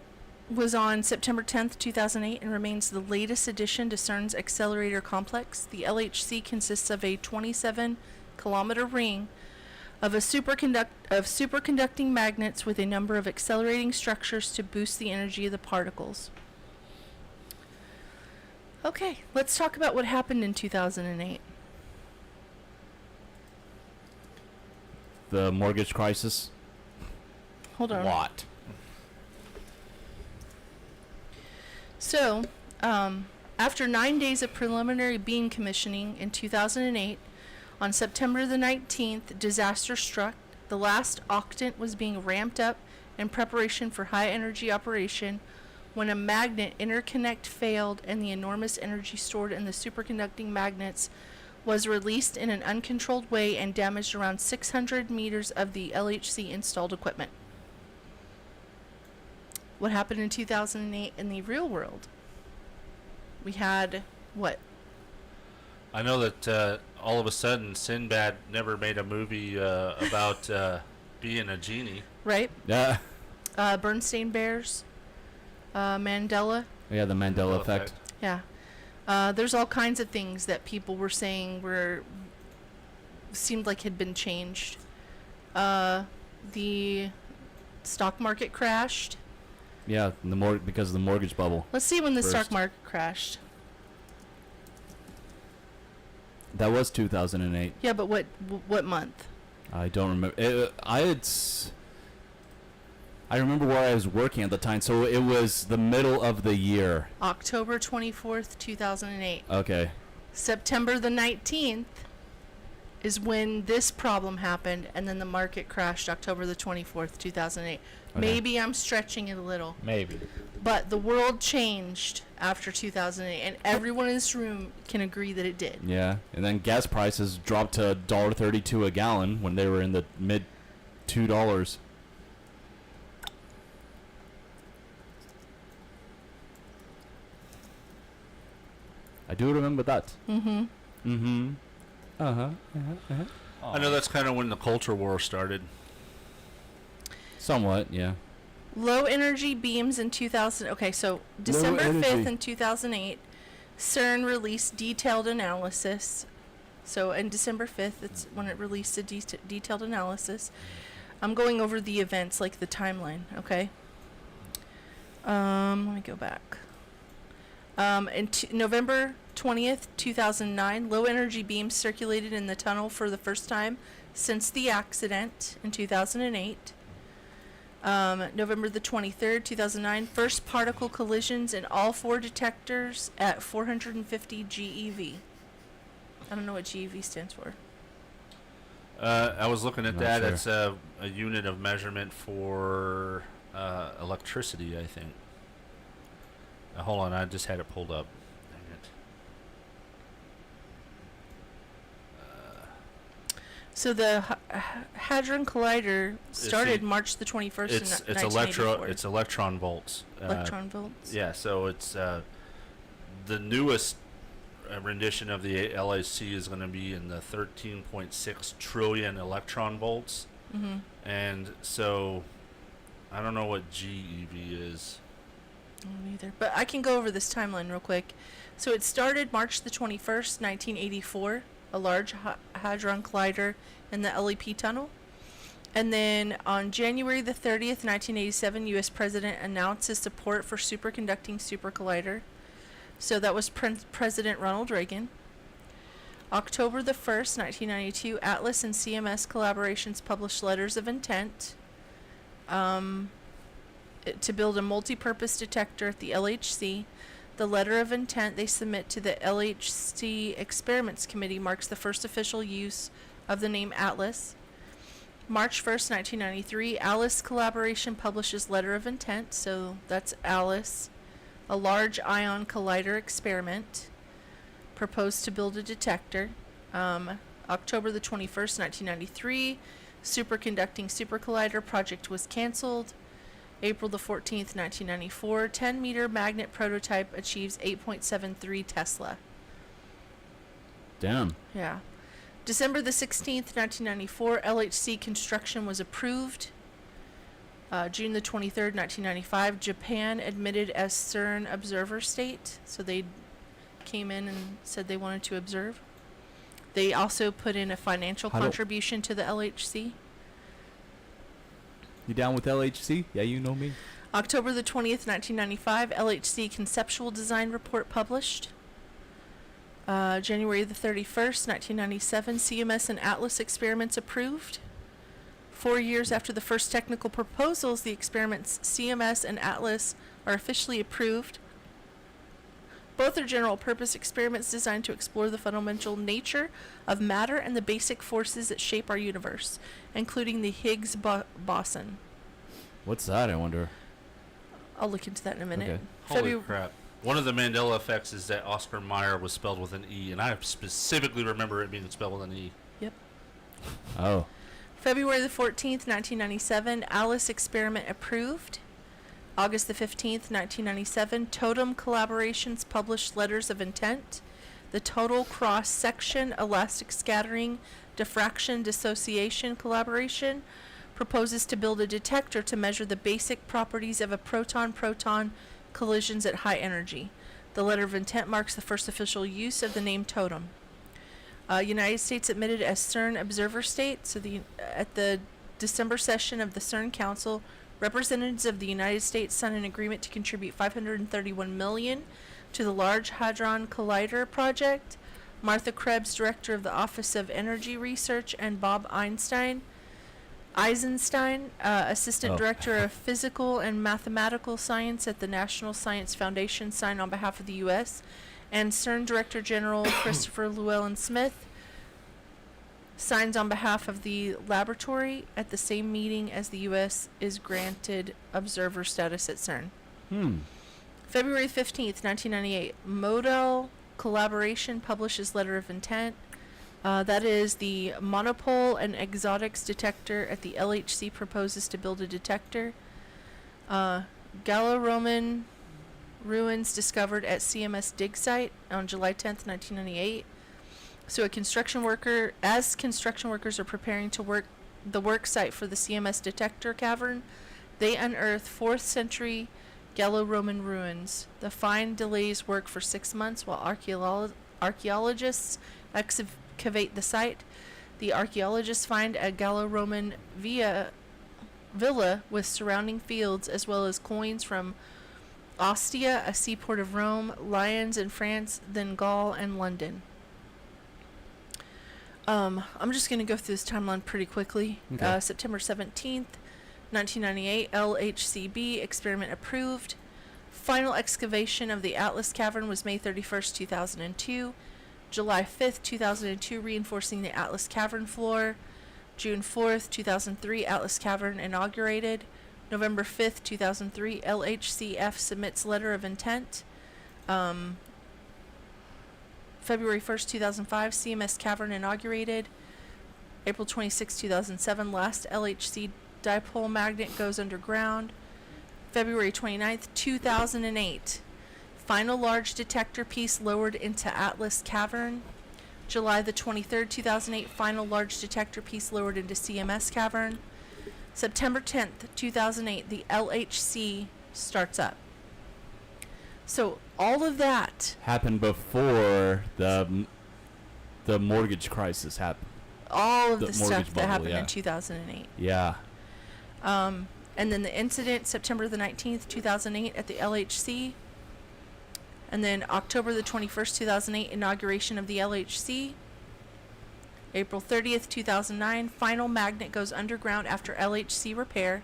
was on September 10th, 2008, and remains the latest addition to CERN's accelerator complex. The LHC consists of a 27-kilometer ring of superconducting magnets with a number of accelerating structures to boost the energy of the particles. Okay, let's talk about what happened in 2008. The mortgage crisis. Hold on. Lot. So, after 9 days of preliminary beam commissioning in 2008, on September the 19th, disaster struck. The last octant was being ramped up in preparation for high energy operation when a magnet interconnect failed and the enormous energy stored in the superconducting magnets was released in an uncontrolled way and damaged around 600 meters of the LHC installed equipment. What happened in 2008 in the real world? We had what? I know that all of a sudden Sinbad never made a movie about being a genie. Right? Yeah. Bernstein Bears. Mandela. Yeah, the Mandela effect. Yeah. There's all kinds of things that people were saying seemed like had been changed. The stock market crashed. Yeah, because of the mortgage bubble. Let's see when the first. stock market crashed. That was 2008. Yeah, but what month? I don't remember. I remember where I was working at the time, so it was the middle of the year. October 24th, 2008. Okay. September the 19th is when this problem happened, and then the market crashed October the 24th, 2008. Okay. Maybe I'm stretching it a little. Maybe. But the world changed after 2008, and everyone in this room can agree that it did. Yeah, and then gas prices dropped to $1.32 a gallon when they were in the mid $2. I do remember that. Mm-hmm. Mm-hmm. Uh-huh. I know that's kind of when the culture war started. Somewhat, yeah. Low energy beams in 2000. Okay, so December 5th in 2008, CERN released detailed analysis. So on December 5th, it's when it released a detailed analysis. I'm going over the events, like the timeline, okay? Let me go back. November 20th, 2009, low energy beams circulated in the tunnel for the first time since the accident in 2008. November the 23rd, 2009, first particle collisions in all 4 detectors at 450 GeV. I don't know what GeV stands for. I was looking at that. Sure. It's a unit of measurement for electricity, I think. Hold on, I just had it pulled up. Dang it. So the Hadron Collider started March the 21st in 1984. It's electron volts. Electron volts? Yeah, so it's the newest rendition of the LHC is going to be in the 13.6 trillion electron volts. Mm-hmm. And so I don't know what GeV is. I don't either. But I can go over this timeline real quick. So it started March the 21st, 1984, a large Hadron Collider in the LEP tunnel. And then on January the 30th, 1987, U.S. President announced his support for superconducting super collider. So that was President Ronald Reagan. October the 1st, 1992, Atlas and CMS collaborations published letters of intent to build a multi-purpose detector at the LHC. The letter of intent they submit to the LHC Experiments Committee marks the first official use of the name Atlas. March 1st, 1993, Alice Collaboration publishes letter of intent, so that's Alice, a large ion collider experiment, proposed to build a detector. October the 21st, 1993, superconducting super collider project was canceled. April the 14th, 1994, 10-meter magnet prototype achieves 8.73 Tesla. Damn. Yeah. December the 16th, 1994, LHC construction was approved. June the 23rd, 1995, Japan admitted as CERN observer state. So they came in and said they wanted to observe. They also put in a financial contribution to the LHC. You down with LHC? Yeah, you know me. October the 20th, 1995, LHC conceptual design report published. January the 31st, 1997, CMS and Atlas experiments approved. 4 years after the first technical proposals, the experiments CMS and Atlas are officially approved. Both are general purpose experiments designed to explore the fundamental nature of matter and the basic forces that shape our universe, including the Higgs boson. What's that, I wonder? I'll look into that in a minute. Okay. Holy crap. One of the Mandela effects is that Oscar Mayer was spelled with an E, and I specifically remember it being spelled with an E. Yep. Oh. February the 14th, 1997, Alice experiment approved. August the 15th, 1997, Totem Collaborations published letters of intent. The Total Cross-Section Elastic Scattering Diffraction Dissociation Collaboration proposes to build a detector to measure the basic properties of a proton-proton collisions at high energy. The letter of intent marks the first official use of the name Totem. United States admitted as CERN observer state. So at the December session of the CERN Council, representatives of the United States signed an agreement to contribute $531 million to the Large Hadron Collider project. Martha Krebs, director of the Office of Energy Research, and Bob Eisenstein, assistant director of physical and mathematical science at the National Science Foundation, signed on behalf of the U.S., and CERN Director General Christopher Llewellyn-Smith signs on behalf of the laboratory at the same meeting as the U.S. is granted observer status at CERN. February 15th, 1998, Model Collaboration publishes letter of intent. That is the monopole and exotics detector at the LHC proposes to build a detector. Gallo-Roman ruins discovered at CMS dig site on July 10th, 1998. So construction workers are preparing to work the work site for the CMS detector cavern, they unearth 4th century Gallo-Roman ruins. The find delays work for 6 months while archaeologists excavate the site. The archaeologists find a Gallo-Roman villa with surrounding fields, as well as coins from Ostia, a seaport of Rome, Lyons in France, then Gaul and London. I'm just going to go through this timeline pretty quickly. Okay. September 17th, 1998, LHCb experiment approved. Final excavation of the Atlas Cavern was May 31st, 2002. July 5th, 2002, reinforcing the Atlas Cavern floor. June 4th, 2003, Atlas Cavern inaugurated. November 5th, 2003, LHCF submits letter of intent. February 1st, 2005, CMS Cavern inaugurated. April 26, 2007, last LHC dipole magnet goes underground. February 29th, 2008, final large detector piece lowered into Atlas Cavern. July the 23rd, 2008, final large detector piece lowered into CMS Cavern. September 10th, 2008, the LHC starts up. So all of that happened before the mortgage crisis happened. All of The the mortgage stuff that bubble, happened yeah. in 2008. Yeah. And then the incident, September the 19th, 2008 at the LHC. And then October the 21st, 2008, inauguration of the LHC. April 30th, 2009, final magnet goes underground after LHC repair.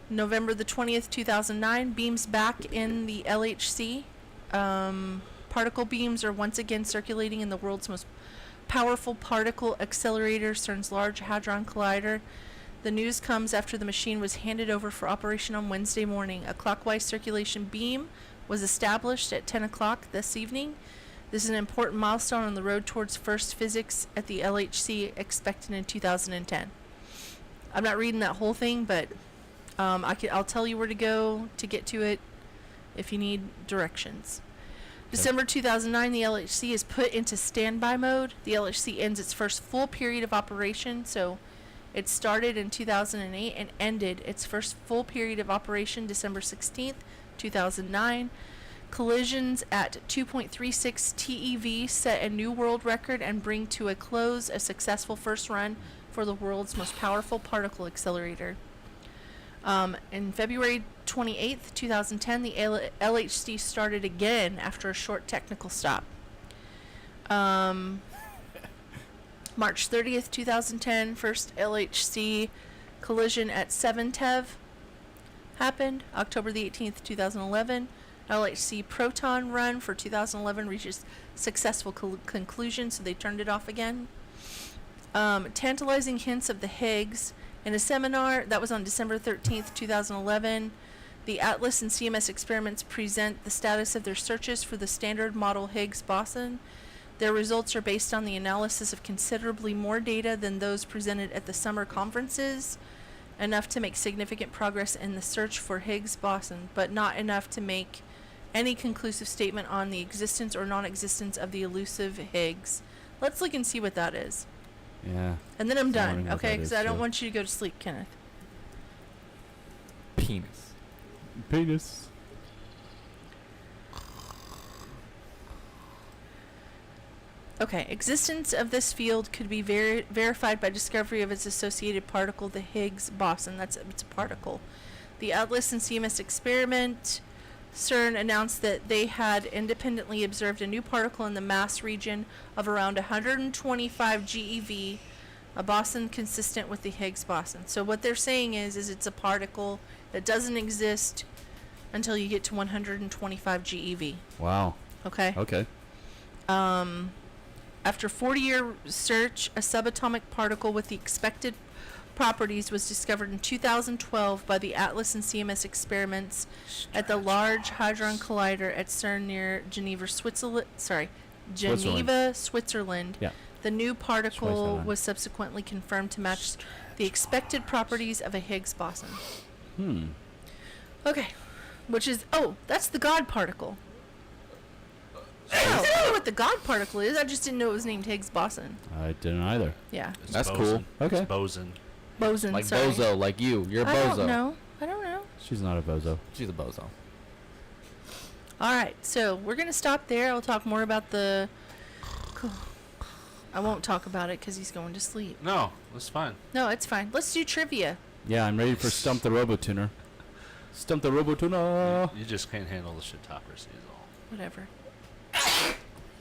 November the 20th, 2009, beams back in the LHC. Particle beams are once again circulating in the world's most powerful particle accelerator, CERN's Large Hadron Collider. The news comes after the machine was handed over for operation on Wednesday morning. A clockwise circulation beam was established at 10 o'clock this evening. This is an important milestone on the road towards first physics at the LHC, expected in 2010. I'm not reading that whole thing, but I'll tell you where to go to get to it if you need directions. December 2009, the LHC is put into standby mode. The LHC ends its first full period of operation, so it started in 2008 and ended its first full period of operation December 16th, 2009. Collisions at 2.36 TeV set a new world record and bring to a close a successful first run for the world's most powerful particle accelerator. In February 28th, 2010, the LHC started again after a short technical stop. March 30th, 2010, first LHC collision at 7 TeV happened. October the 18th, 2011, LHC proton run for 2011 reaches successful conclusion, so they turned it off again. Tantalizing hints of the Higgs. In a seminar that was on December 13th, 2011, The Atlas and CMS experiments present the status of their searches for the standard model Higgs boson. Their results are based on the analysis of considerably more data than those presented at the summer conferences, enough to make significant progress in the search for Higgs boson, but not enough to make any conclusive statement on the existence or non-existence of the elusive Higgs. Let's look and see what that is. Yeah. And then I'm done, wondering what okay? that Because is, I don't too. want you to go to sleep, Kenneth. Penis. Penis. Okay, existence of this field could be verified by discovery of its associated particle, the Higgs boson. It's a particle. The Atlas and CMS experiment, CERN announced that they had independently observed a new particle in the mass region of around 125 GeV, a boson consistent with the Higgs boson. So what they're saying is it's a particle that doesn't exist until you get to 125 GeV. Wow. Okay. Okay. After 40-year search, a subatomic particle with the expected properties was discovered in 2012 by the Atlas and CMS experiments at the Large Hadron Collider at CERN near Geneva, Switzerland. Yeah. The new particle Switzerland. was subsequently confirmed to match the expected properties of a Higgs boson. Okay, that's the God particle. I don't know what the God particle is. I just didn't know it was named Higgs boson. I didn't either. Yeah. It's That's boson. cool. Okay. It's boson. Boson, Like sorry. bozo, like you. You're a I bozo. don't know. I don't know. She's not a bozo. She's a bozo. All right, so we're going to stop there. I'll talk more about the... I won't talk about it because he's going to sleep. No, that's fine. No, it's fine. Let's do trivia. Yeah, I'm ready for Stump the Robotuner. Stump the Robotuner. You just can't handle the shit talkers, is all. Whatever.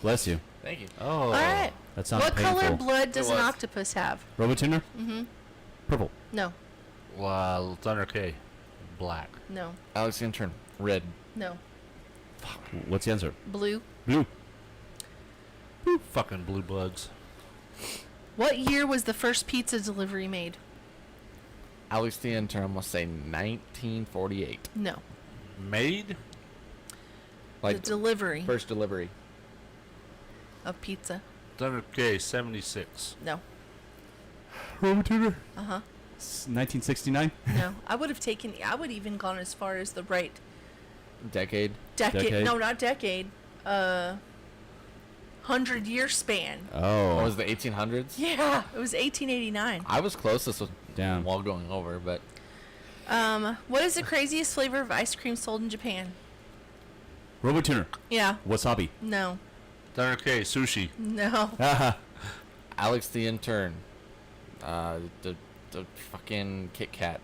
Bless you. Thank you. Oh. All right. That sounds What painful. color blood does an was. octopus have? Robotuner? Mm-hmm. Purple. No. Well, Thunder K. Black. No. Alex intern. Red. No. What's the answer? Blue. Blue. Fucking blue bloods. What year was the first pizza delivery made? Alex the intern. I'm gonna say 1948. No. Made? Like the delivery first delivery. of pizza. Thunder K. 76. No. Robotuner? Uh-huh. 1969? No. I would even gone as far as the right Decade. decade. No, not decade. 100-year span. Oh. What was the 1800s? Yeah, it was 1889. I was closest with Damn. while going over, but What is the craziest flavor of ice cream sold in Japan? Robotuner. Yeah. Wasabi. No. Thunder K. Sushi. No. Haha. Alex the intern. The fucking Kit Kat.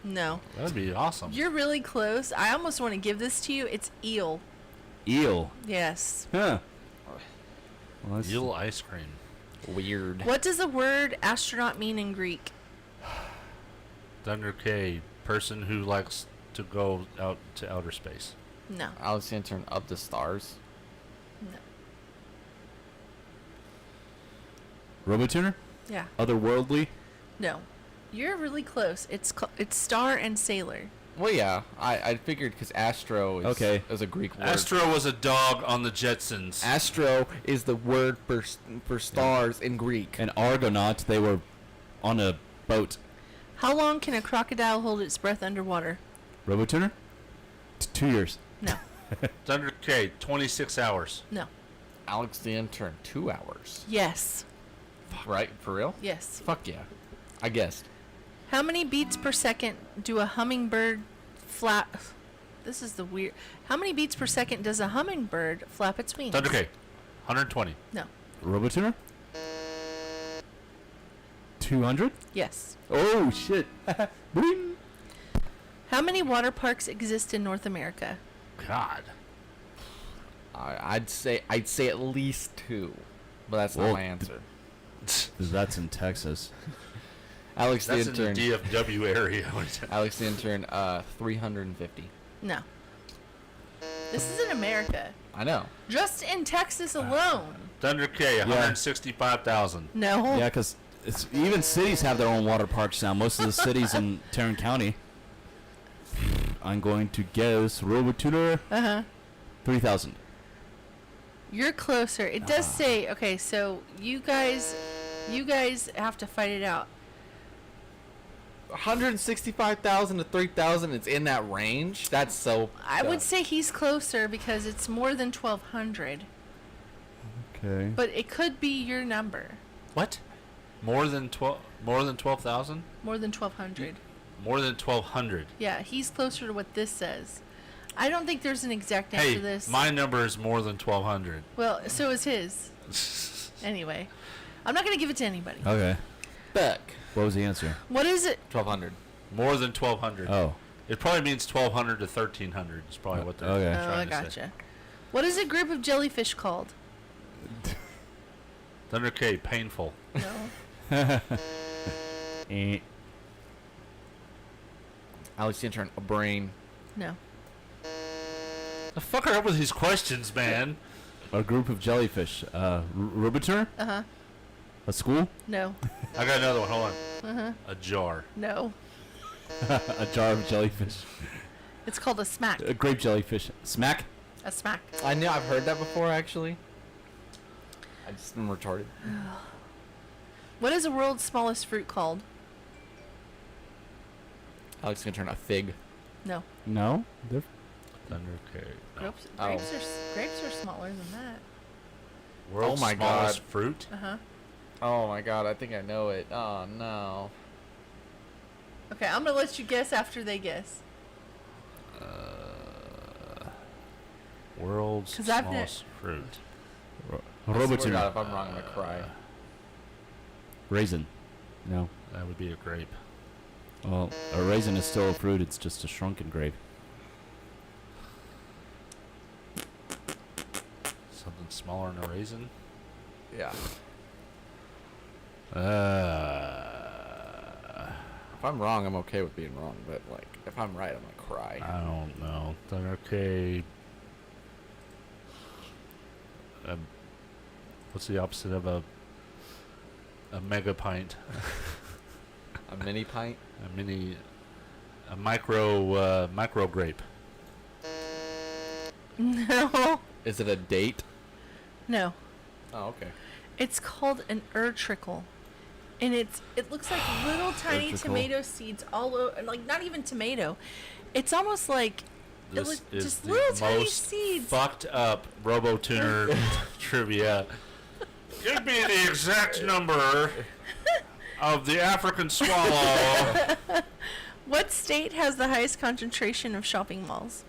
No. That'd be awesome. You're really close. I almost want to give this to you. It's eel. Eel. Yes. Huh. Well, that's- Eel ice cream. Weird. What does the word astronaut mean in Greek? Thunder K. Person who likes to go out to outer space. No. Alex the intern of the stars. No. Robotuner? Yeah. Otherworldly? No. You're really close. It's star and sailor. Well, yeah, I figured because Astro is, Okay. is a Greek word. Astro was a dog on the Jetsons. Astro is the word for stars in Greek. And Argonaut, they were on a boat. How long can a crocodile hold its breath underwater? Robotuner? 2 years. No. Thunder K. 26 hours. No. Alex the intern, 2 hours. Yes. Right? For real? Yes. Fuck yeah. I guessed. How many beats per second do a hummingbird flap? This is the weird. How many beats per second does a hummingbird flap its wings? Thunder K. 120. No. Robotuner? 200? Yes. Oh, shit. Bling. How many water parks exist in North America? God. I'd say at least 2, but that's not Whoa. my answer. That's in Texas. Alex the That's intern. in the DFW area. Alex the intern, 350. No. This is in America. I know. Just in Texas alone. Thunder K. 165,000. No. Yeah, because even cities have their own water parks now. Most of the cities in Tarrant County. I'm going to guess RoboTuner. 3,000. You're closer. It does say, okay, so you guys have to fight it out. 165,000 to 3,000. It's in that range. That's so. I would say he's closer because it's more than 1,200. Okay. But it could be your number. What? More than 12,000? More than 1,200. More than 1,200. Yeah, he's closer to what this says. I don't think there's an exact answer Hey, to this. my number is more than 1,200. Well, so is his. Anyway, I'm not going to give it to anybody. Okay. Beck. What was the answer? What is it? 1,200. More than 1,200. Oh. It probably means 1,200 to 1,300 is probably what they're Okay. Oh, I trying to gotcha. say. What is a group of jellyfish called? Thunder K, painful. No. Alex, the intern, a brain. No. The fuck are up with these questions, man? A group of jellyfish. RoboTuner? Uh-huh. A school? No. I got another one. Hold on. Uh-huh. A jar. No. A jar of jellyfish. It's called a smack. A grape jellyfish. Smack? A smack. I knew I've heard that before, actually. I just am retarded. What is the world's smallest fruit called? Alex is gonna turn a fig. No. No? They're Thunder K. No. Grapes are smaller than that. World's Oh my smallest God. fruit? Uh-huh. Oh my god, I think I know it. Oh no. Okay, I'm gonna let you guess after they guess. World's 'Cause I've smallest fruit. I swear to God, RoboTuner. if I'm wrong, I'm gonna cry. Raisin. No. That would be a grape. Well, a raisin is still a fruit. It's just a shrunken grape. Something smaller than a raisin? Yeah. Uh, If I'm wrong, I'm okay with being wrong, but like, if I'm right, I'm gonna cry. I don't know. Thunder K. What's the opposite of a mega pint? A mini pint? A micro grape. No. Is it a date? No. Oh, okay. It's called an trickle. And it looks like little tiny Urtricle. tomato seeds all over, like not even tomato. It's almost like This is just the little tiny most seeds. fucked up RoboTuner trivia. Give me the exact number of the African swallow. What state has the highest concentration of shopping malls?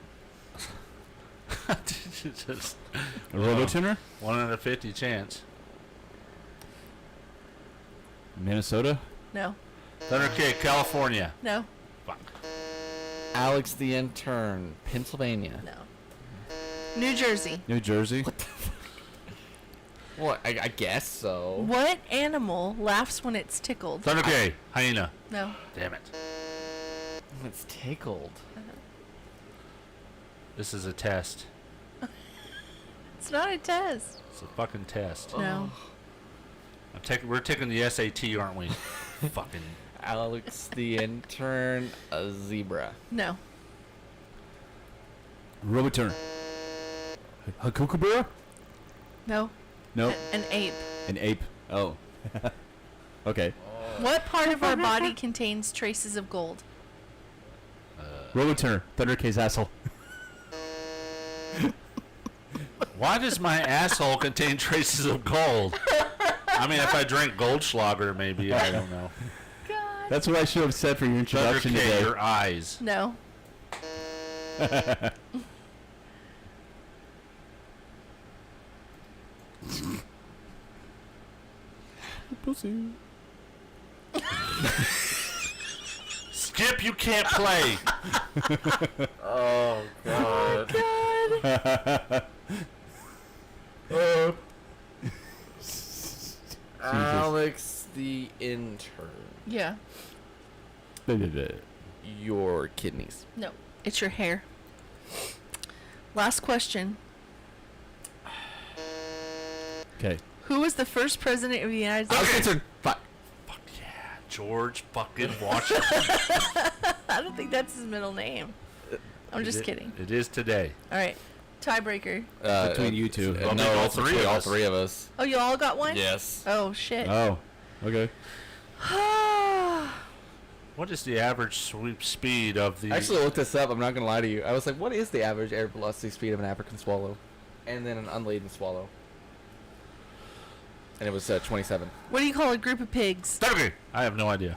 Just, RoboTuner? 1 in a 50 chance. Minnesota? No. Thunder K, California. No. Fuck. Alex the intern, Pennsylvania. No. New Jersey. New Jersey? Well, I guess so. What animal laughs when it's tickled? Thunder K, hyena. No. Damn it. It's tickled. This is a test. It's not a test. It's a fucking test. No. We're taking the SAT, aren't we? Fucking. Alex the intern, a zebra. No. RoboTuner. A kookaburra? No. Nope. An ape. An ape. Oh. Okay. What part of our body contains traces of gold? RoboTuner. Thunder K's asshole. Why does my asshole contain traces of gold? I mean, if I drink Goldschlager, maybe. I don't know. God. That's what I should have said for your Thunder introduction K, today. your eyes. No. Pussy. Skip, you can't play. Oh god. God. Alex the intern. Yeah. Your kidneys. No. It's your hair. Last question. Okay. Who was the first president of the United Alex States? the intern. Fuck. Fuck yeah. George fucking Washington. I don't think that's his middle name. I'm just kidding. It is today. All right. Tiebreaker. Between you two. Well, no, all it's three between of all us. 3 of us. Oh, you all got one? Yes. Oh, shit. Oh, okay. What is the average sweep speed of the... I actually looked this up. I'm not gonna lie to you. I was like, what is the average air velocity speed of an African swallow, and then an unladen swallow? And it was 27. What do you call a group of pigs? Okay. I have no idea.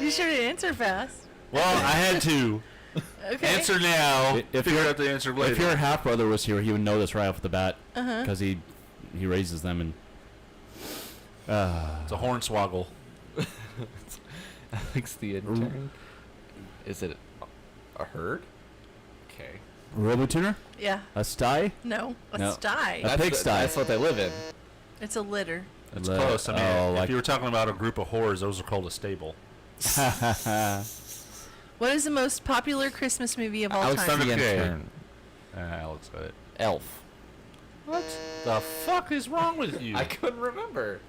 You should answer fast. Well, I had to. Okay. Answer now. If Figure out the answer later. If your half brother was here, he would know this right off the bat. Uh-huh. Because he raises them and. It's a hornswoggle. Alex the intern. Is it a herd? Okay. Robotuner? Yeah. A sty? No. A No. sty. A pigsty. That's what they live in. It's a litter. That's close. I mean, if you were talking about a group of whores, those are called a stable. What is the most popular Christmas movie of all Alex time? the intern. Alex got it. Elf. What the fuck is wrong with you? I couldn't remember.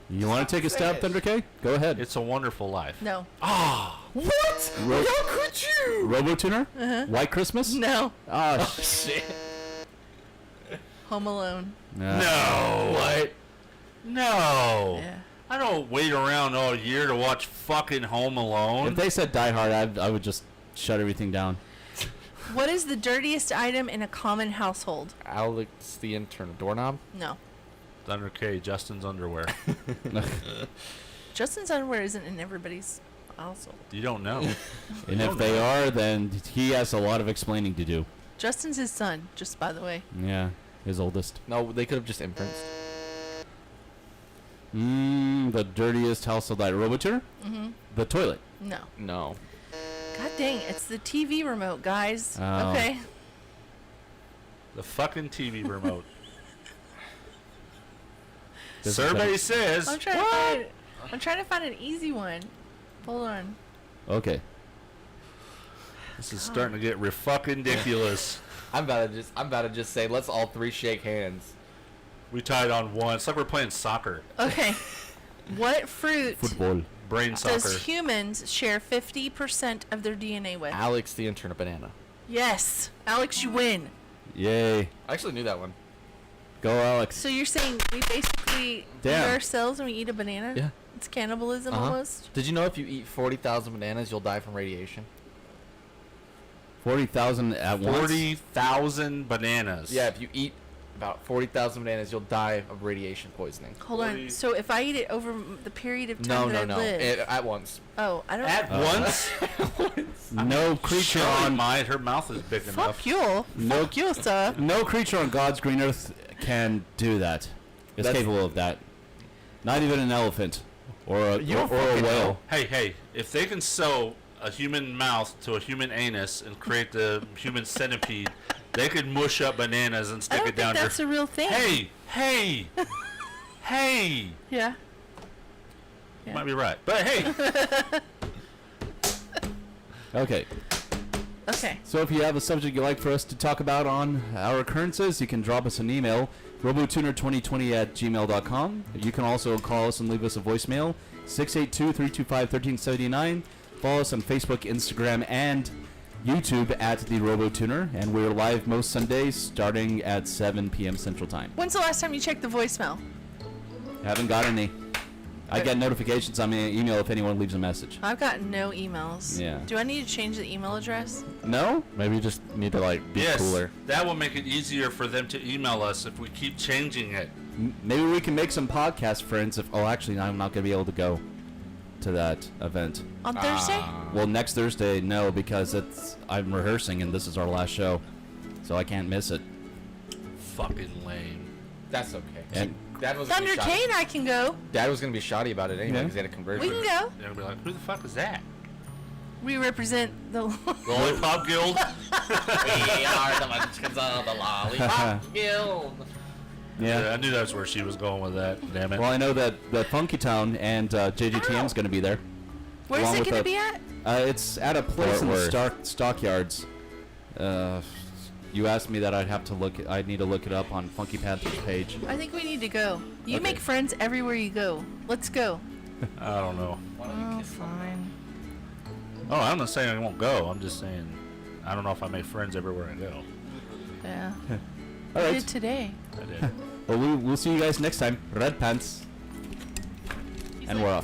You want to take a stab, Thunder K? Go ahead. It's a Wonderful Life. No. Ah! What? How could you? Robotuner? Uh-huh. White Christmas? No. Oh, shit. Home Alone. No. What? No. Yeah. I don't wait around all year to watch fucking Home Alone. If they said Die Hard, I would just shut everything down. What is the dirtiest item in a common household? Alex the intern. Doorknob? No. Thunder K, Justin's underwear. Justin's underwear isn't in everybody's household. You don't know. And if they are, then he has a lot of explaining to do. Justin's his son, just by the way. Yeah, his oldest. No, they could have just imprints. The dirtiest household item. Robotuner? Mm-hmm. The toilet. No. No. God dang, it's the TV remote, guys. Oh. Okay. The fucking TV remote. This Survey says. I'm trying to find an easy one. Hold on. Okay. This is starting to get fucking ridiculous. I'm about to just say, let's all 3 shake hands. We tied on one. It's like we're playing soccer. Okay. What fruit Football. Brain soccer. does humans share 50% of their DNA with? Alex the intern. A banana. Yes. Alex, you win. Yay. I actually knew that one. Go, Alex. So you're saying we basically eat Damn. ourselves when we eat a banana? Yeah. It's cannibalism almost? Did you know if you eat 40,000 bananas, you'll die from radiation? 40,000 at once? 40,000 bananas. Yeah, if you eat about 40,000 bananas, you'll die of radiation poisoning. Hold on. So if I eat it over the period of time that I live... At once. Oh, I don't... At once? No creature on her mouth is big enough. Fuck you. No, Fuck you, sir. no creature on God's green earth can do that. It's capable of that. Not even an elephant or a whale. Hey, if they can sew a human mouth to a human anus and create the human centipede, they could mush up bananas and stick it down that's a real thing. Hey! Yeah. You might be right. But hey! Okay. Okay. So if you have a subject you'd like for us to talk about on our occurrences, you can drop us an email, robotuner2020@gmail.com. You can also call us and leave us a voicemail, 682-325-1379. Follow us on Facebook, Instagram, and YouTube at The RoboTuner, and we're live most Sundays starting at 7 p.m. Central Time. When's the last time you checked the voicemail? Haven't got any. I get notifications on my email if anyone leaves a message. I've got no emails. Yeah. Do I need to change the email address? No? Maybe you just need to be cooler. That will make it easier for them to email us if we keep changing it. Maybe we can make some podcast friends if... Oh, actually, I'm not going to be able to go to that event. On Thursday? Well, next Thursday, no, because I'm rehearsing and this is our last show. So I can't miss it. Fucking lame. That's okay. And Dad was Thunder K and I can go. Dad was going to be shoddy about it anyway Yeah. because he had a conversion. We can go. They're going to be like, who the fuck is that? We represent the... Lollipop Guild? We are the munchkins of the Lollipop Guild. Yeah. I knew that's where she was going with that. Damn it. Well, I know that Funky Town and JGTM's going to be there. Where's Along it with going to be at? It's at a place in the Fort Stockyards. You asked me that I'd need to look it up on Funky Panther's page. I think we need to go. You Okay. make friends everywhere you go. Let's go. I don't know. Oh, fine. Oh, I'm not saying I won't go. I'm just saying I don't know if I make friends everywhere I go. Yeah. All I right. did today. I did. Well, we'll see you guys next time. Red Pants. And we're off.